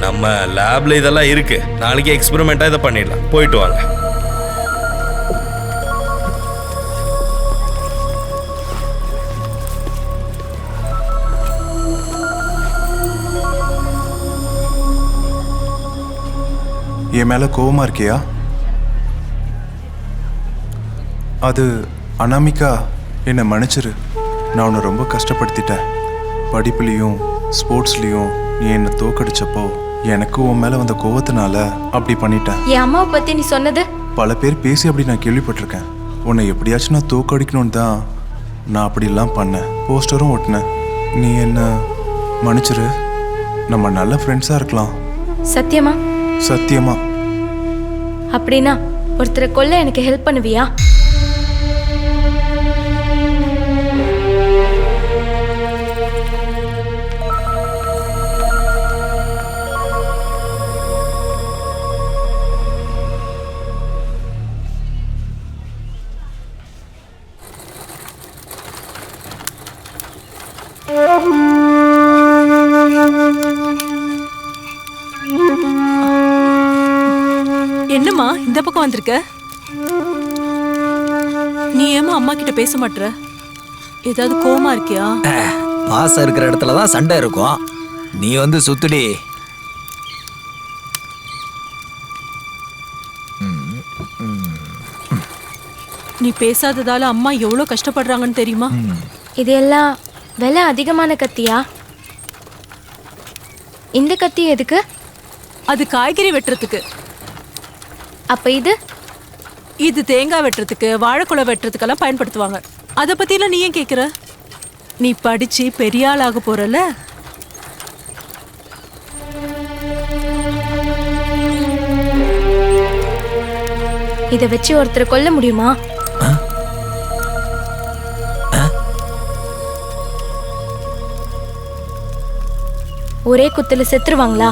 நம்ம லேப்ல இதெல்லாம் இருக்கு. நாளைக்கு எக்ஸ்பெரிமெண்ட்டாக இதை பண்ணிடலாம். போயிட்டு வாங்க. என் மேல கோவமா இருக்கியா? அது அனாமிகா, என்னை மன்னிச்சிரு. நான் உன்னை ரொம்ப கஷ்டப்படுத்திட்டேன். படிப்புலேயும் ஸ்போர்ட்ஸ்லேயும் நீ என்னை தோக்கடிச்சப்போ எனக்கு உன் மேலே வந்த கோவத்தினால அப்படி பண்ணிட்டேன். என் அம்மாவை பற்றி நீ சொன்னது பல பேர் பேசி அப்படி நான் கேள்விப்பட்டிருக்கேன். உன்னை எப்படியாச்சும் நான் தோக்கடிக்கணும்னு தான் நான் அப்படிலாம் பண்ணேன். போஸ்டரும் ஒட்டினேன். நீ என்ன மன்னிச்சிரு. நம்ம நல்ல ஃப்ரெண்ட்ஸாக இருக்கலாம். சத்தியமா? சத்தியமா. அப்படின்னா ஒருத்தரை கொல்ல எனக்கு ஹெல்ப் பண்ணுவியா? என்னம்மா இந்த பக்கம் வந்திருக்க? நீ ஏமா அம்மா கிட்ட பேச மாட்ற? ஏதாவது கோவமா இருக்கியா? பாசம் இருக்கிற இடத்துல தான் சண்டை இருக்கும். நீ வந்து சுத்துடி. நீ பேசாததால அம்மா எவ்வளவு கஷ்டப்படுறாங்கன்னு தெரியுமா? இதெல்லாம் விலை அதிகமான கத்தியா? இந்த கத்தி எதுக்கு? அது காய்கறி வெட்டுறதுக்கு. அப்ப இது தேங்காய் வெட்டுறதுக்கு, வாழைக்குலை வெட்டுறதுக்கெல்லாம் பயன்படுத்துவாங்க. அதை பத்திலாம் நீ ஏன் கேக்குற? நீ படிச்சு பெரிய ஆள் ஆக போறல. இதை வச்சு ஒருத்தரை கொல்ல முடியுமா? ஒரே குத்துல செத்துருவாங்களா?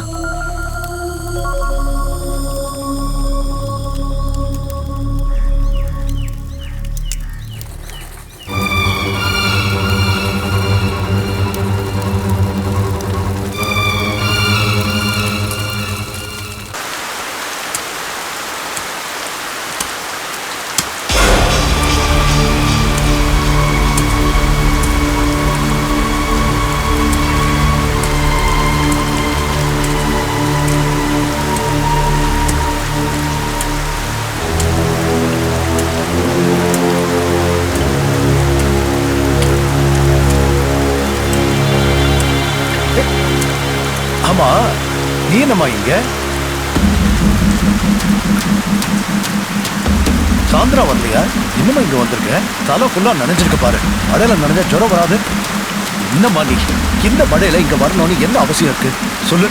ஆமா, நீ என்னம்மா இங்க? சாந்திரா வரலையா? இன்னுமா இங்க வந்திருக்க? தலை ஃபுல்லா நனைஞ்சிருக்க பாரு. மழையில நனைஞ்சா ஜுரம் வராது. என்னம்மா நீ இந்த மழையில இங்க வரணும்னு என்ன அவசியம் இருக்கு சொல்லு.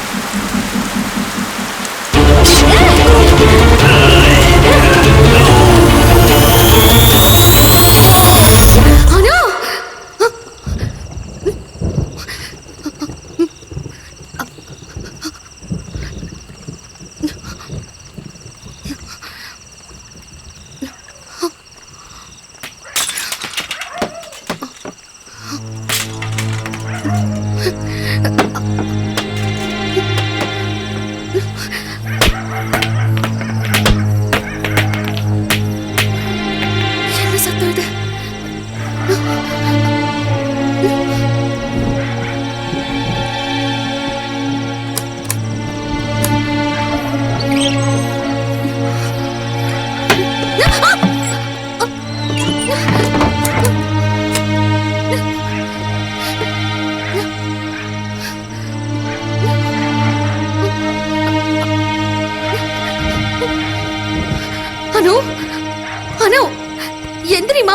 எந்திரிமா,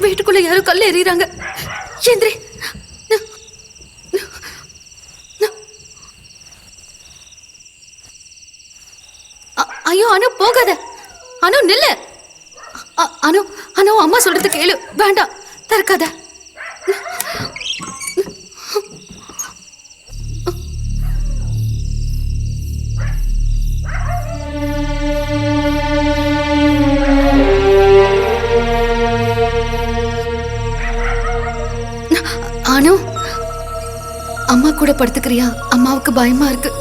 வீட்டுக்குள்ள யாரும் கல்ல எறிறாங்க. எந்திரி. ஐயோ அனு போகாத. அனு நில்லு. அனு அனு அம்மா சொல்றது கேளு. வேண்டாம், திறக்காத. அனு, அம்மா கூட படுத்துக்கிறியா? அம்மாவுக்கு பயமா இருக்கு.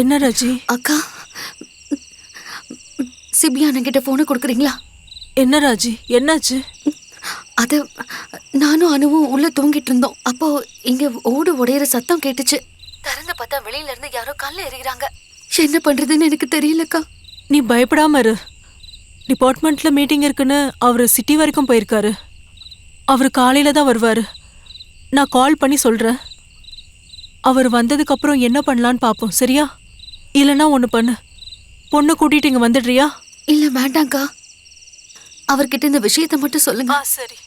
என்ன ராஜி? அக்கா, சிபியானா கிட்ட போனை கொடுக்குறீங்களா? என்ன ராஜி, என்னாச்சு? அது நானும் அனுவும் உள்ள தூங்கிட்டு இருந்தோம். அப்போ இங்க ஓடு உடையிற சத்தம் கேட்டுச்சு. திறந்து பார்த்தா வெளியில இருந்து யாரோ கல்ல எறிகிறாங்க. என்ன பண்றதுன்னு எனக்கு தெரியலக்கா. நீ பயப்படாம இரு. டிபார்ட்மெண்ட்ல மீட்டிங் இருக்குன்னு அவரு சிட்டி வரைக்கும் போயிருக்காரு. அவரு காலையில தான் வருவாரு. நான் கால் பண்ணி சொல்றேன். அவர் வந்ததுக்கு அப்புறம் என்ன பண்ணலான்னு பாப்போம், சரியா? இல்லனா ஒண்ணு பண்ணு, பொண்ணு கூட்டிட்டு இங்க வந்துடுறியா? இல்ல வேண்டாங்க்கா, அவர்கிட்ட இந்த விஷயத்தை மட்டும் சொல்லுங்க. சரி.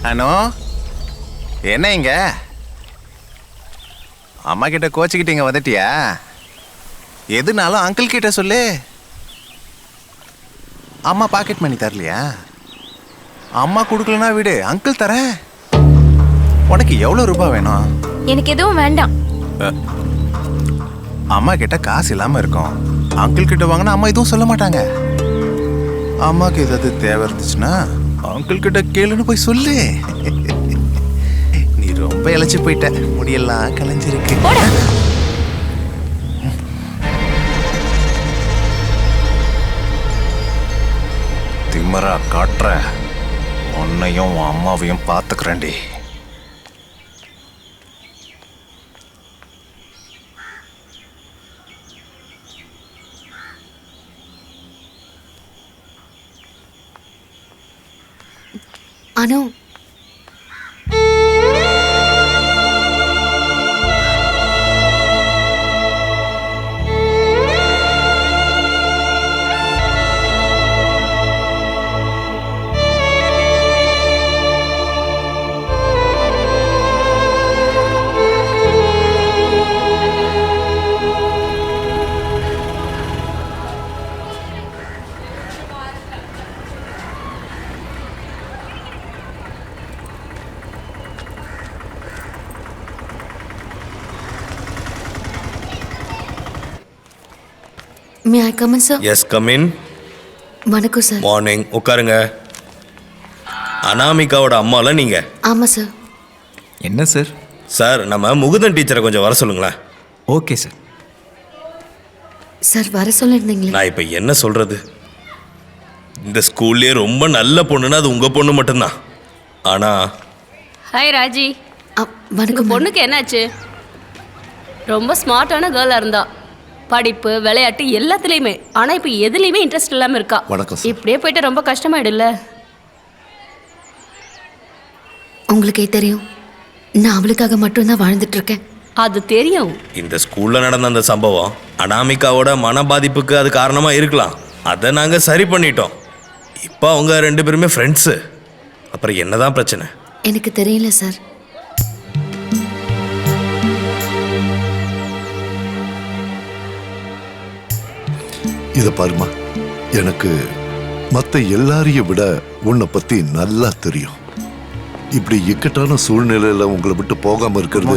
அனோ, என்ன இங்க அம்மா கிட்ட கோச்சிக்கிட்டு இங்க வந்துட்டியா? எதுனாலும் அங்கிள் கிட்ட சொல்லு. அம்மா பாக்கெட் மணி தரலையா? அம்மா கொடுக்கலனா விடு, அங்கிள் தரேன். உனக்கு எவ்வளவு ரூபாய் வேணும்? எனக்கு எதுவும் வேண்டாம். அம்மா கிட்ட காசு இல்லாம இருக்கும். அங்கிள் கிட்ட வாங்கினா அம்மா எதுவும் சொல்ல மாட்டாங்க. அம்மாக்கு ஏதாவது தேவை இருந்துச்சுன்னா அங்கிள் கிட்ட கேளுன்னு போய் சொல்லு. நீ ரொம்ப இழைச்சி போயிட்ட, முடியெல்லாம் கலைஞ்சிருக்கு. திமரா காட்டுற, உன்னையும் உன் அம்மாவையும் பார்த்துக்கிறேன்டி. Anu, may I come in sir? Yes, come in. வணக்கம் சார். மார்னிங். உட்காருங்க. அனாமிகாவோட அம்மால நீங்க? ஆமா சார். என்ன சார்? சார், நம்ம முகுந்தன் டீச்சரை கொஞ்சம் வர சொல்லுங்களேன். Okay sir. சார் வர சொல்லியிருந்தீங்களே. நான் இப்போ என்ன சொல்றது? இந்த ஸ்கூல்லேயே ரொம்ப நல்ல பொண்ணுன்னா அது உங்க பொண்ணு மட்டும்தான். ஆனா ஹாய் ராஜி. வணக்கம். பொண்ணுக்கு என்னாச்சு? ரொம்ப ஸ்மார்ட்டான கேர்ளாக இருந்தா, படிப்பு விளையாட்டு எல்லாத்துலேயுமே. ஆனால் இப்போ எதுலேயுமே இன்ட்ரெஸ்ட் இல்லாமல் இருக்கா. வணக்கம். இப்படியே போயிட்டு ரொம்ப கஷ்டமாயிடும்ல. உங்களுக்கே தெரியும், நான் அவளுக்காக மட்டும்தான் வாழ்ந்துட்டு இருக்கேன். அது தெரியும். இந்த ஸ்கூல்ல நடந்த அந்த சம்பவம் அனாமிகாவோட மன பாதிப்புக்கு அது காரணமா இருக்கலாம். அதை நாங்க சரி பண்ணிட்டோம். இப்போ அவங்க 2 பேருமே ஃப்ரெண்ட்ஸு. அப்புறம் என்னதான் பிரச்சனை? எனக்கு தெரியல சார். இத பாருமா, எனக்கு மத்த எல்லாரையும் விட உன்னை பத்தி நல்லா தெரியும். இப்படி இக்கட்டான சூழ்நிலையில உங்களை விட்டு போகாம இருக்கிறது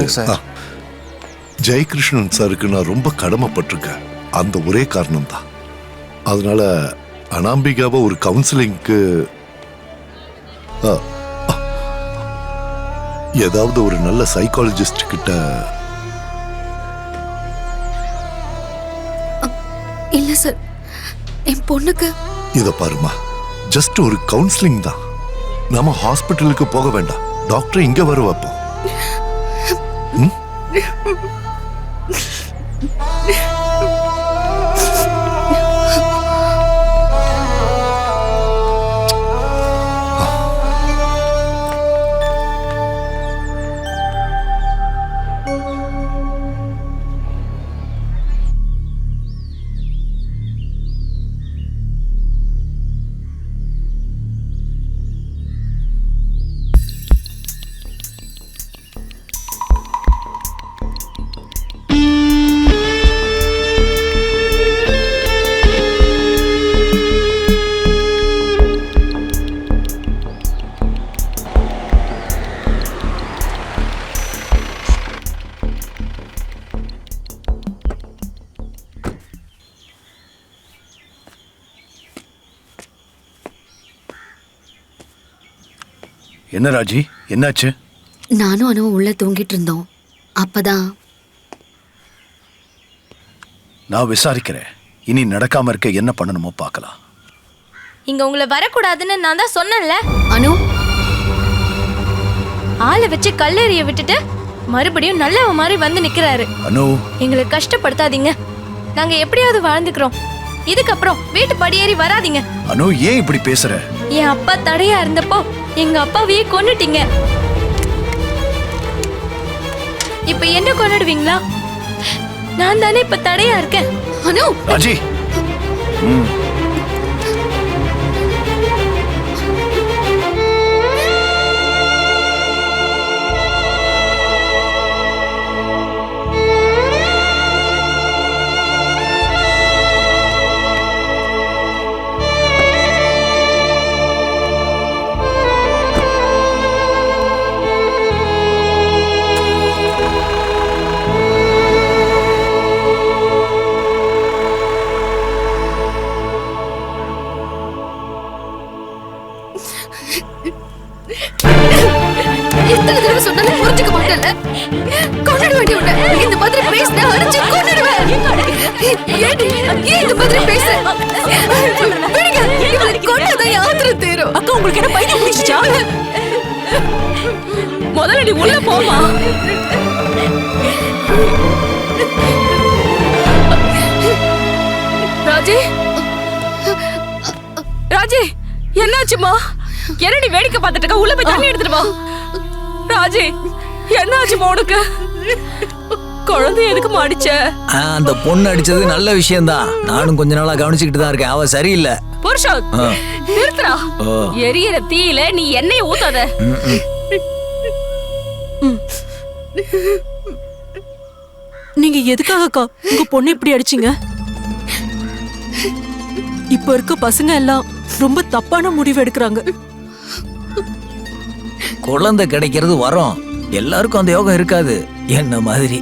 ஜெயகிருஷ்ணன் சாருக்கு நான் ரொம்ப கடமைப்பட்டிருக்கேன். அந்த ஒரே காரணம் தான். அதனால அனாம்பிகாவை ஒரு கவுன்சிலிங்க்கு ஏதாவது ஒரு நல்ல சைக்காலஜிஸ்ட் கிட்ட. இல்ல சார், என் பொண்ணுக்கு. இத பாருமா, ஜஸ்ட் ஒரு கவுன்சிலிங் தான். நாம ஹாஸ்பிட்டலுக்கு போக வேண்டாம், டாக்டர் இங்க வர வைப்போம். என்ன ராஜி, என்னாச்சு? நானும் அனுவும் உள்ள தூங்கிட்டு இருந்தோம். அப்பதான் நான் விசாரிக்கிறேன். இனி நடக்காம இருக்க என்ன பண்ணணுமோ பார்க்கலாம். இங்க உங்களை வரக்கூடாதுன்னு நான் தான் சொன்னேன்ல. அனு, ஆளை வச்சு கல்லெறிய விட்டுட்டு மறுபடியும் நல்லவ மாதிரி வந்து நிக்கிறாரு. அனு, எங்களை கஷ்டப்படுத்தாதீங்க. நாங்க எப்படியாவது வாழ்ந்துக்கிறோம். இதுக்கப்புறம் வீட்டு படியேறி வராதீங்க. அனு, ஏன் இப்படி பேசுற? என் அப்பா தடையா இருந்தப்போ எங்க அப்பாவையே கொன்னுட்டீங்க. இப்ப என்ன கொன்னுடுவீங்களா? நான் தானே இப்ப தடையா இருக்கேன். அனு. ராஜி. சொன்னல கொன்னுட வேண்டிய உன்னை இந்த மாதிரி பேசினா அடிச்சு கொன்னுடுவேன். ஏன் இந்த மாதிரி பேசுற? விடுங்க, இவளை கொன்னதை ஆத்திரம் தீரும். அக்கா உங்களுக்கு என்ன பைத்தியம் பிடிச்சிச்சா? முதல்ல நீ உள்ள போமா. ராஜி, ராஜி, என்னாச்சுமா? என்னடி வேடிக்கை பார்த்துட்டு இருக்க? உள்ள போய் தண்ணி எடுத்துட்டு வா. ராஜி, என்னாச்சுமா உனக்கு? குழந்தை எதுக்கு அடிச்ச? அந்த பொண்ணு அடிச்சது நல்ல விஷயம்தான். நானும் கொஞ்ச நாளா கவனிச்சுக்கிட்டு தான் இருக்கேன். அவ சரியில்லை. புருஷா, நிறுத்துறா. எரியற தீயில நீ எண்ணெயை ஊத்தாத. நீங்க எதுக்காகக்கா உங்க பொண்ணு இப்படி அடிச்சீங்க? இப்ப இருக்க பசங்க எல்லாம் ரொம்ப தப்பான முடிவு எடுக்கிறாங்க. குழந்தை கிடைக்கிறது வரோம். எல்லாருக்கும் அந்த யோகம் இருக்காது என்ன மாதிரி.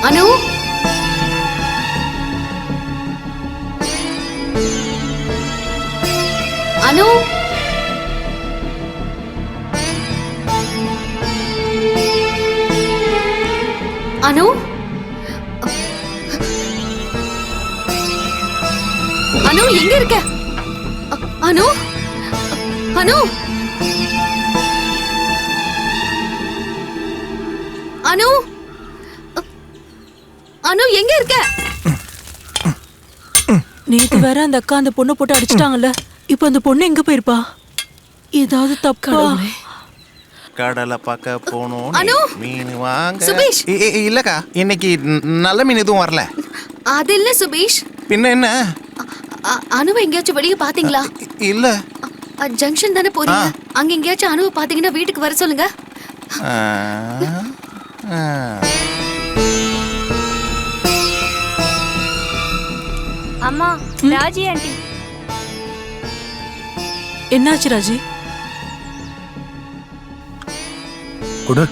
அனு, அனு, அனு, அனு எங்க இருக்க? அனு, அனு, அனு, அனு எங்க இருக்க? நேத்து வேற அந்த அக்கா அந்த பொண்ணை போட்டு அடிச்சிட்டாங்கல்ல. இப்ப அந்த பொண்ணு எங்க போயிருப்பா? ஏதாவது தப்பா? கடலை பார்க்க போனோம். அனு, மீன் வாங்க. சுபீஷ். இல்லக்கா, இன்னைக்கு நல்ல மீன் எதுவும் வரல. அது இல்ல சுபீஷ். பின்ன என்ன? அனுவை எங்கேயாச்சும் வெளியே பாத்தீங்களா? இல்ல. ஜங்ஷன் தானே போறீங்க. அங்க எங்கேயாச்சும் அனுவை பாத்தீங்கன்னா வீட்டுக்கு வர சொல்லுங்க. அம்மா, ராஜி ஆண்டி. என்னாச்சு ராஜி? குடு.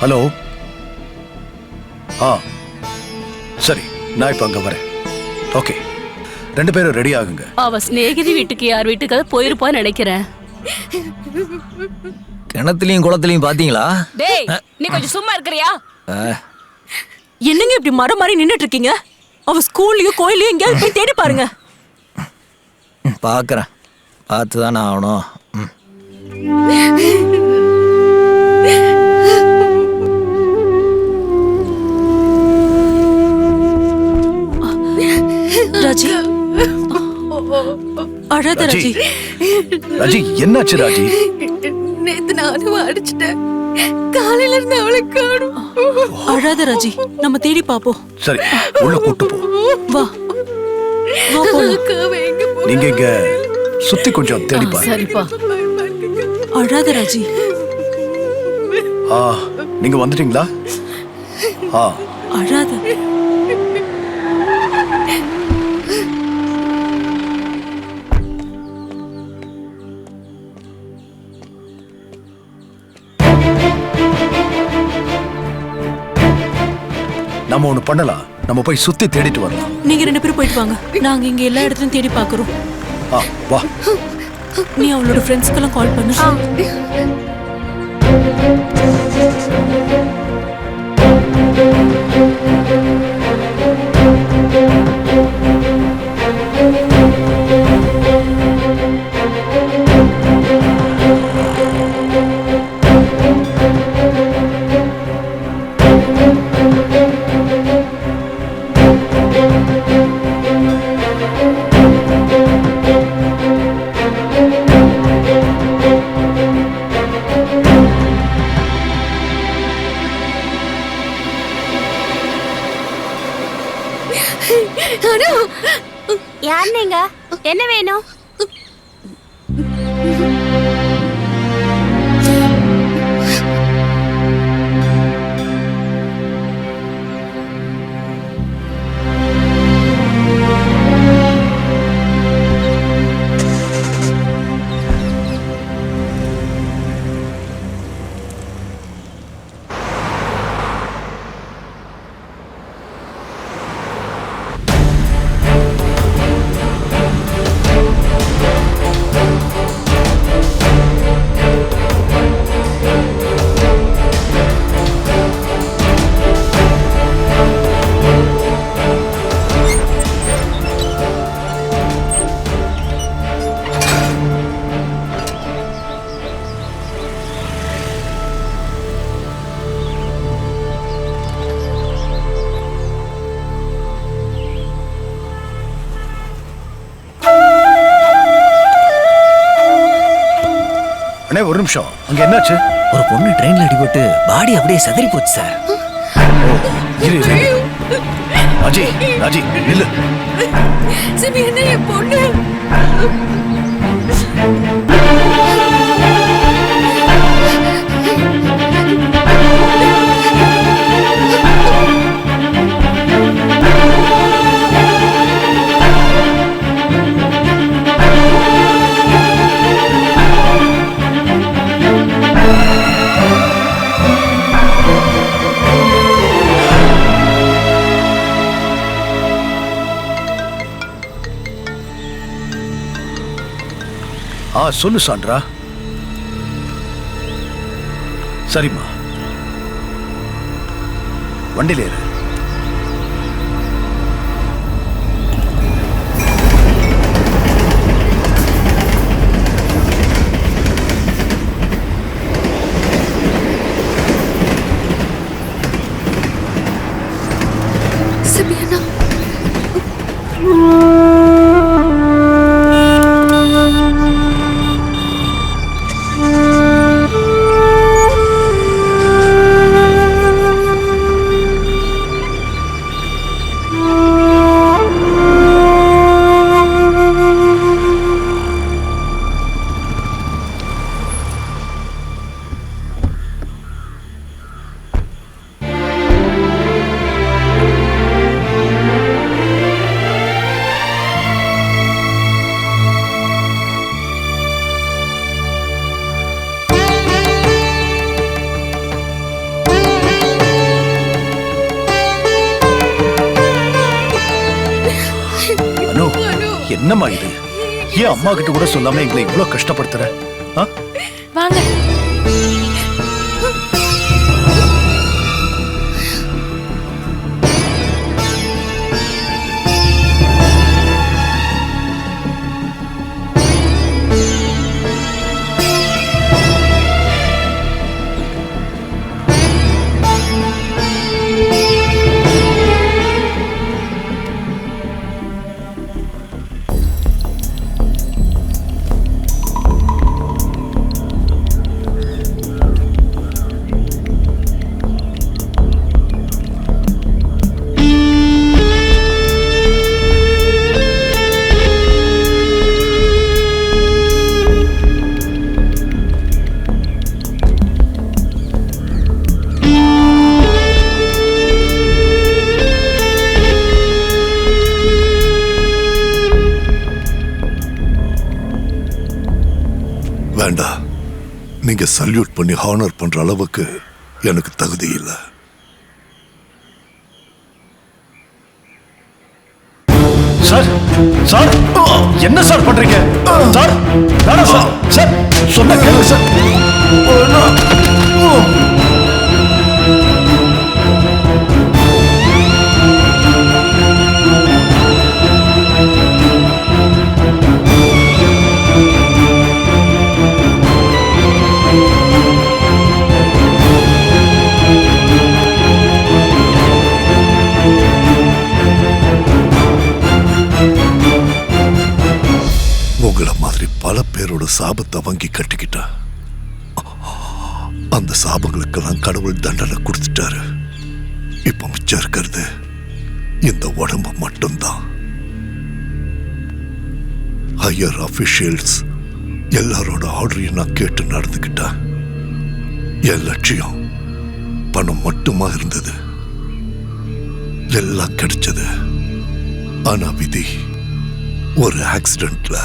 ஹலோ. சரி, நான் இப்ப அங்க வரேன். ஓகே, 2 பேரும் ரெடி ஆகுங்க. அவ ஸ்நேகிதி வீட்டுக்கு யார் வீட்டுக்காவது போயிருப்பான்னு நினைக்கிறேன். கிணத்துலயும் குளத்துலயும் பாத்தீங்களா? டேய், நீ கொஞ்சம் சும்மா இருக்கறியா? என்னங்க இப்படி மரம் மாதிரி நின்னுட்டு இருக்கீங்க? அவ ஸ்கூல்லயும் கோயிலையும் எங்கேயாவது போய் தேடி பாருங்க. பாக்குறேன், பார்த்துதானே ஆகணும். ராஜி, அழாத ராஜி. ராஜி, என்னாச்சு ராஜி? நேத்து நானும் அடிச்சிட்டேன். காலையில இருந்து அவளை காணோம். அழாத ராஜி, நம்ம தேடி பாப்போம். சரி, உள்ள கூட்டு போ. வா வா போலாம். நீங்க இங்க சுத்தி கொஞ்சம் தேடி பாருங்க. சரிப்பா. அழாத ராஜி. நீங்க வந்துட்டீங்களா? அழாத. நம்ம ஒண்ணு பண்ணலாம். நம்ம போய் சுத்தி தேடிட்டு வரலாம். நீங்க 2 பேரும் போயிட்டு வாங்க. நாங்க இங்க எல்லா இடத்துலயும் தேடி பாக்குறோம். வா. நீ அவளோட ஃப்ரெண்ட்ஸ்க்கெல்லாம் கால் பண்ணு. யார் நீங்க? என்ன வேணும்? அண்ணே ஒரு நிமிஷம், அங்க என்னாச்சு? ஒரு பொண்ணு ட்ரெயின்ல அடிபட்டு பாடி அப்படியே சதறி போச்சு சார். இரு ராஜி, ராஜி இல்ல சிபி, என்ன என் பொண்ணு? சொல்லு சாண்ட்ரா. சரிம்மா, வண்டியில ஏறு. சிபியண்ணா, என்னம்மா இது? ஏன் அம்மா கிட்ட கூட சொல்லாம எங்களை இவ்வளவு கஷ்டப்படுத்துற? வாங்க. வேண்டாம், நீங்க சல்யூட் பண்ணி ஹானர் பண்ற அளவுக்கு எனக்கு தகுதி இல்லை. சார், சார், என்ன சார் பண்றீங்க? சார், வேணாம் சார். சார், சொன்ன கேளுங்க சார். அவளோட சாபத்தை வாங்கி கட்டிக்கிட்டா. அந்த சாபங்களுக்கெல்லாம் கடவுள் தண்டனை கொடுத்துட்டாரு. இப்ப மிச்சம் இருக்கிறது இந்த உடம்பு மட்டும்தான். ஹையர் அபிஷியல்ஸ் எல்லாரோட ஆர்டரையும் நான் கேட்டு நடந்துக்கிட்டேன். என் லட்சியம் பணம் மட்டுமா இருந்தது. எல்லாம் கிடைச்சது. ஆனா விதி ஒரு ஆக்சிடென்ட்ல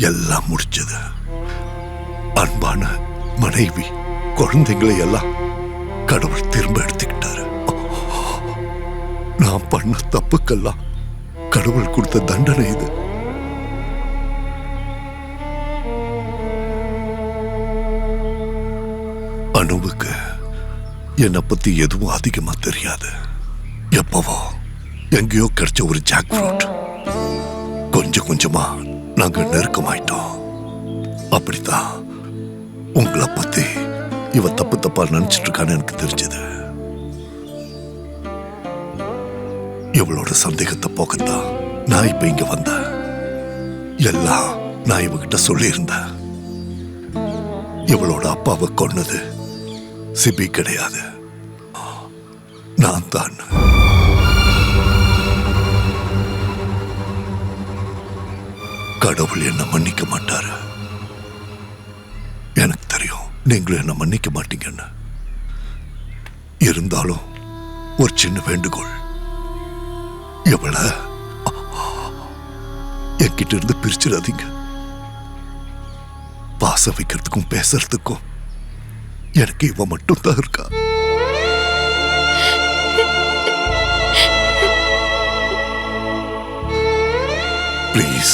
எல்லாம் முடிச்சது. அன்பான மனைவி, குழந்தைங்களை எல்லாம் கடவுள் திரும்ப எடுத்துக்கிட்டாரு. நான் பண்ண தப்புக்கெல்லாம் கடவுள் கொடுத்த தண்டனை இது. அனுவுக்கு என்னை பத்தி எதுவும் அதிகமா தெரியாது. எப்பவோ எங்கேயோ கிடைச்ச ஒரு ஜாக் ஃப்ரூட். கொஞ்சம் கொஞ்சமா நாங்க நெருக்கமாயிட்டோம். அப்படித்தான் உங்களை பத்தி இவ தப்பு தப்பா நினைச்சிட்டு இருக்கான்னு எனக்கு தெரிஞ்சது. இவளோட சந்தேகத்தை போக்கத்தான் நான் இப்ப இங்க வந்தேன். எல்லாம் நான் இவகிட்ட சொல்லியிருந்தேன். இவளோட அப்பாவை கொன்னது சிபி கிடையாது, நான் தான். கடவுள் என்ன மன்னிக்க மாட்டாரு. எனக்கு தெரியும் நீங்களும் என்ன மன்னிக்க மாட்டீங்கன்னு. இருந்தாலும் ஒரு சின்ன வேண்டுகோள், இவளை என்கிட்ட இருந்து பிரிச்சிடாதீங்க. பாச வைக்கிறதுக்கும் பேசுறதுக்கும் எனக்கு இவ மட்டும் தான் இருக்கா. ப்ளீஸ்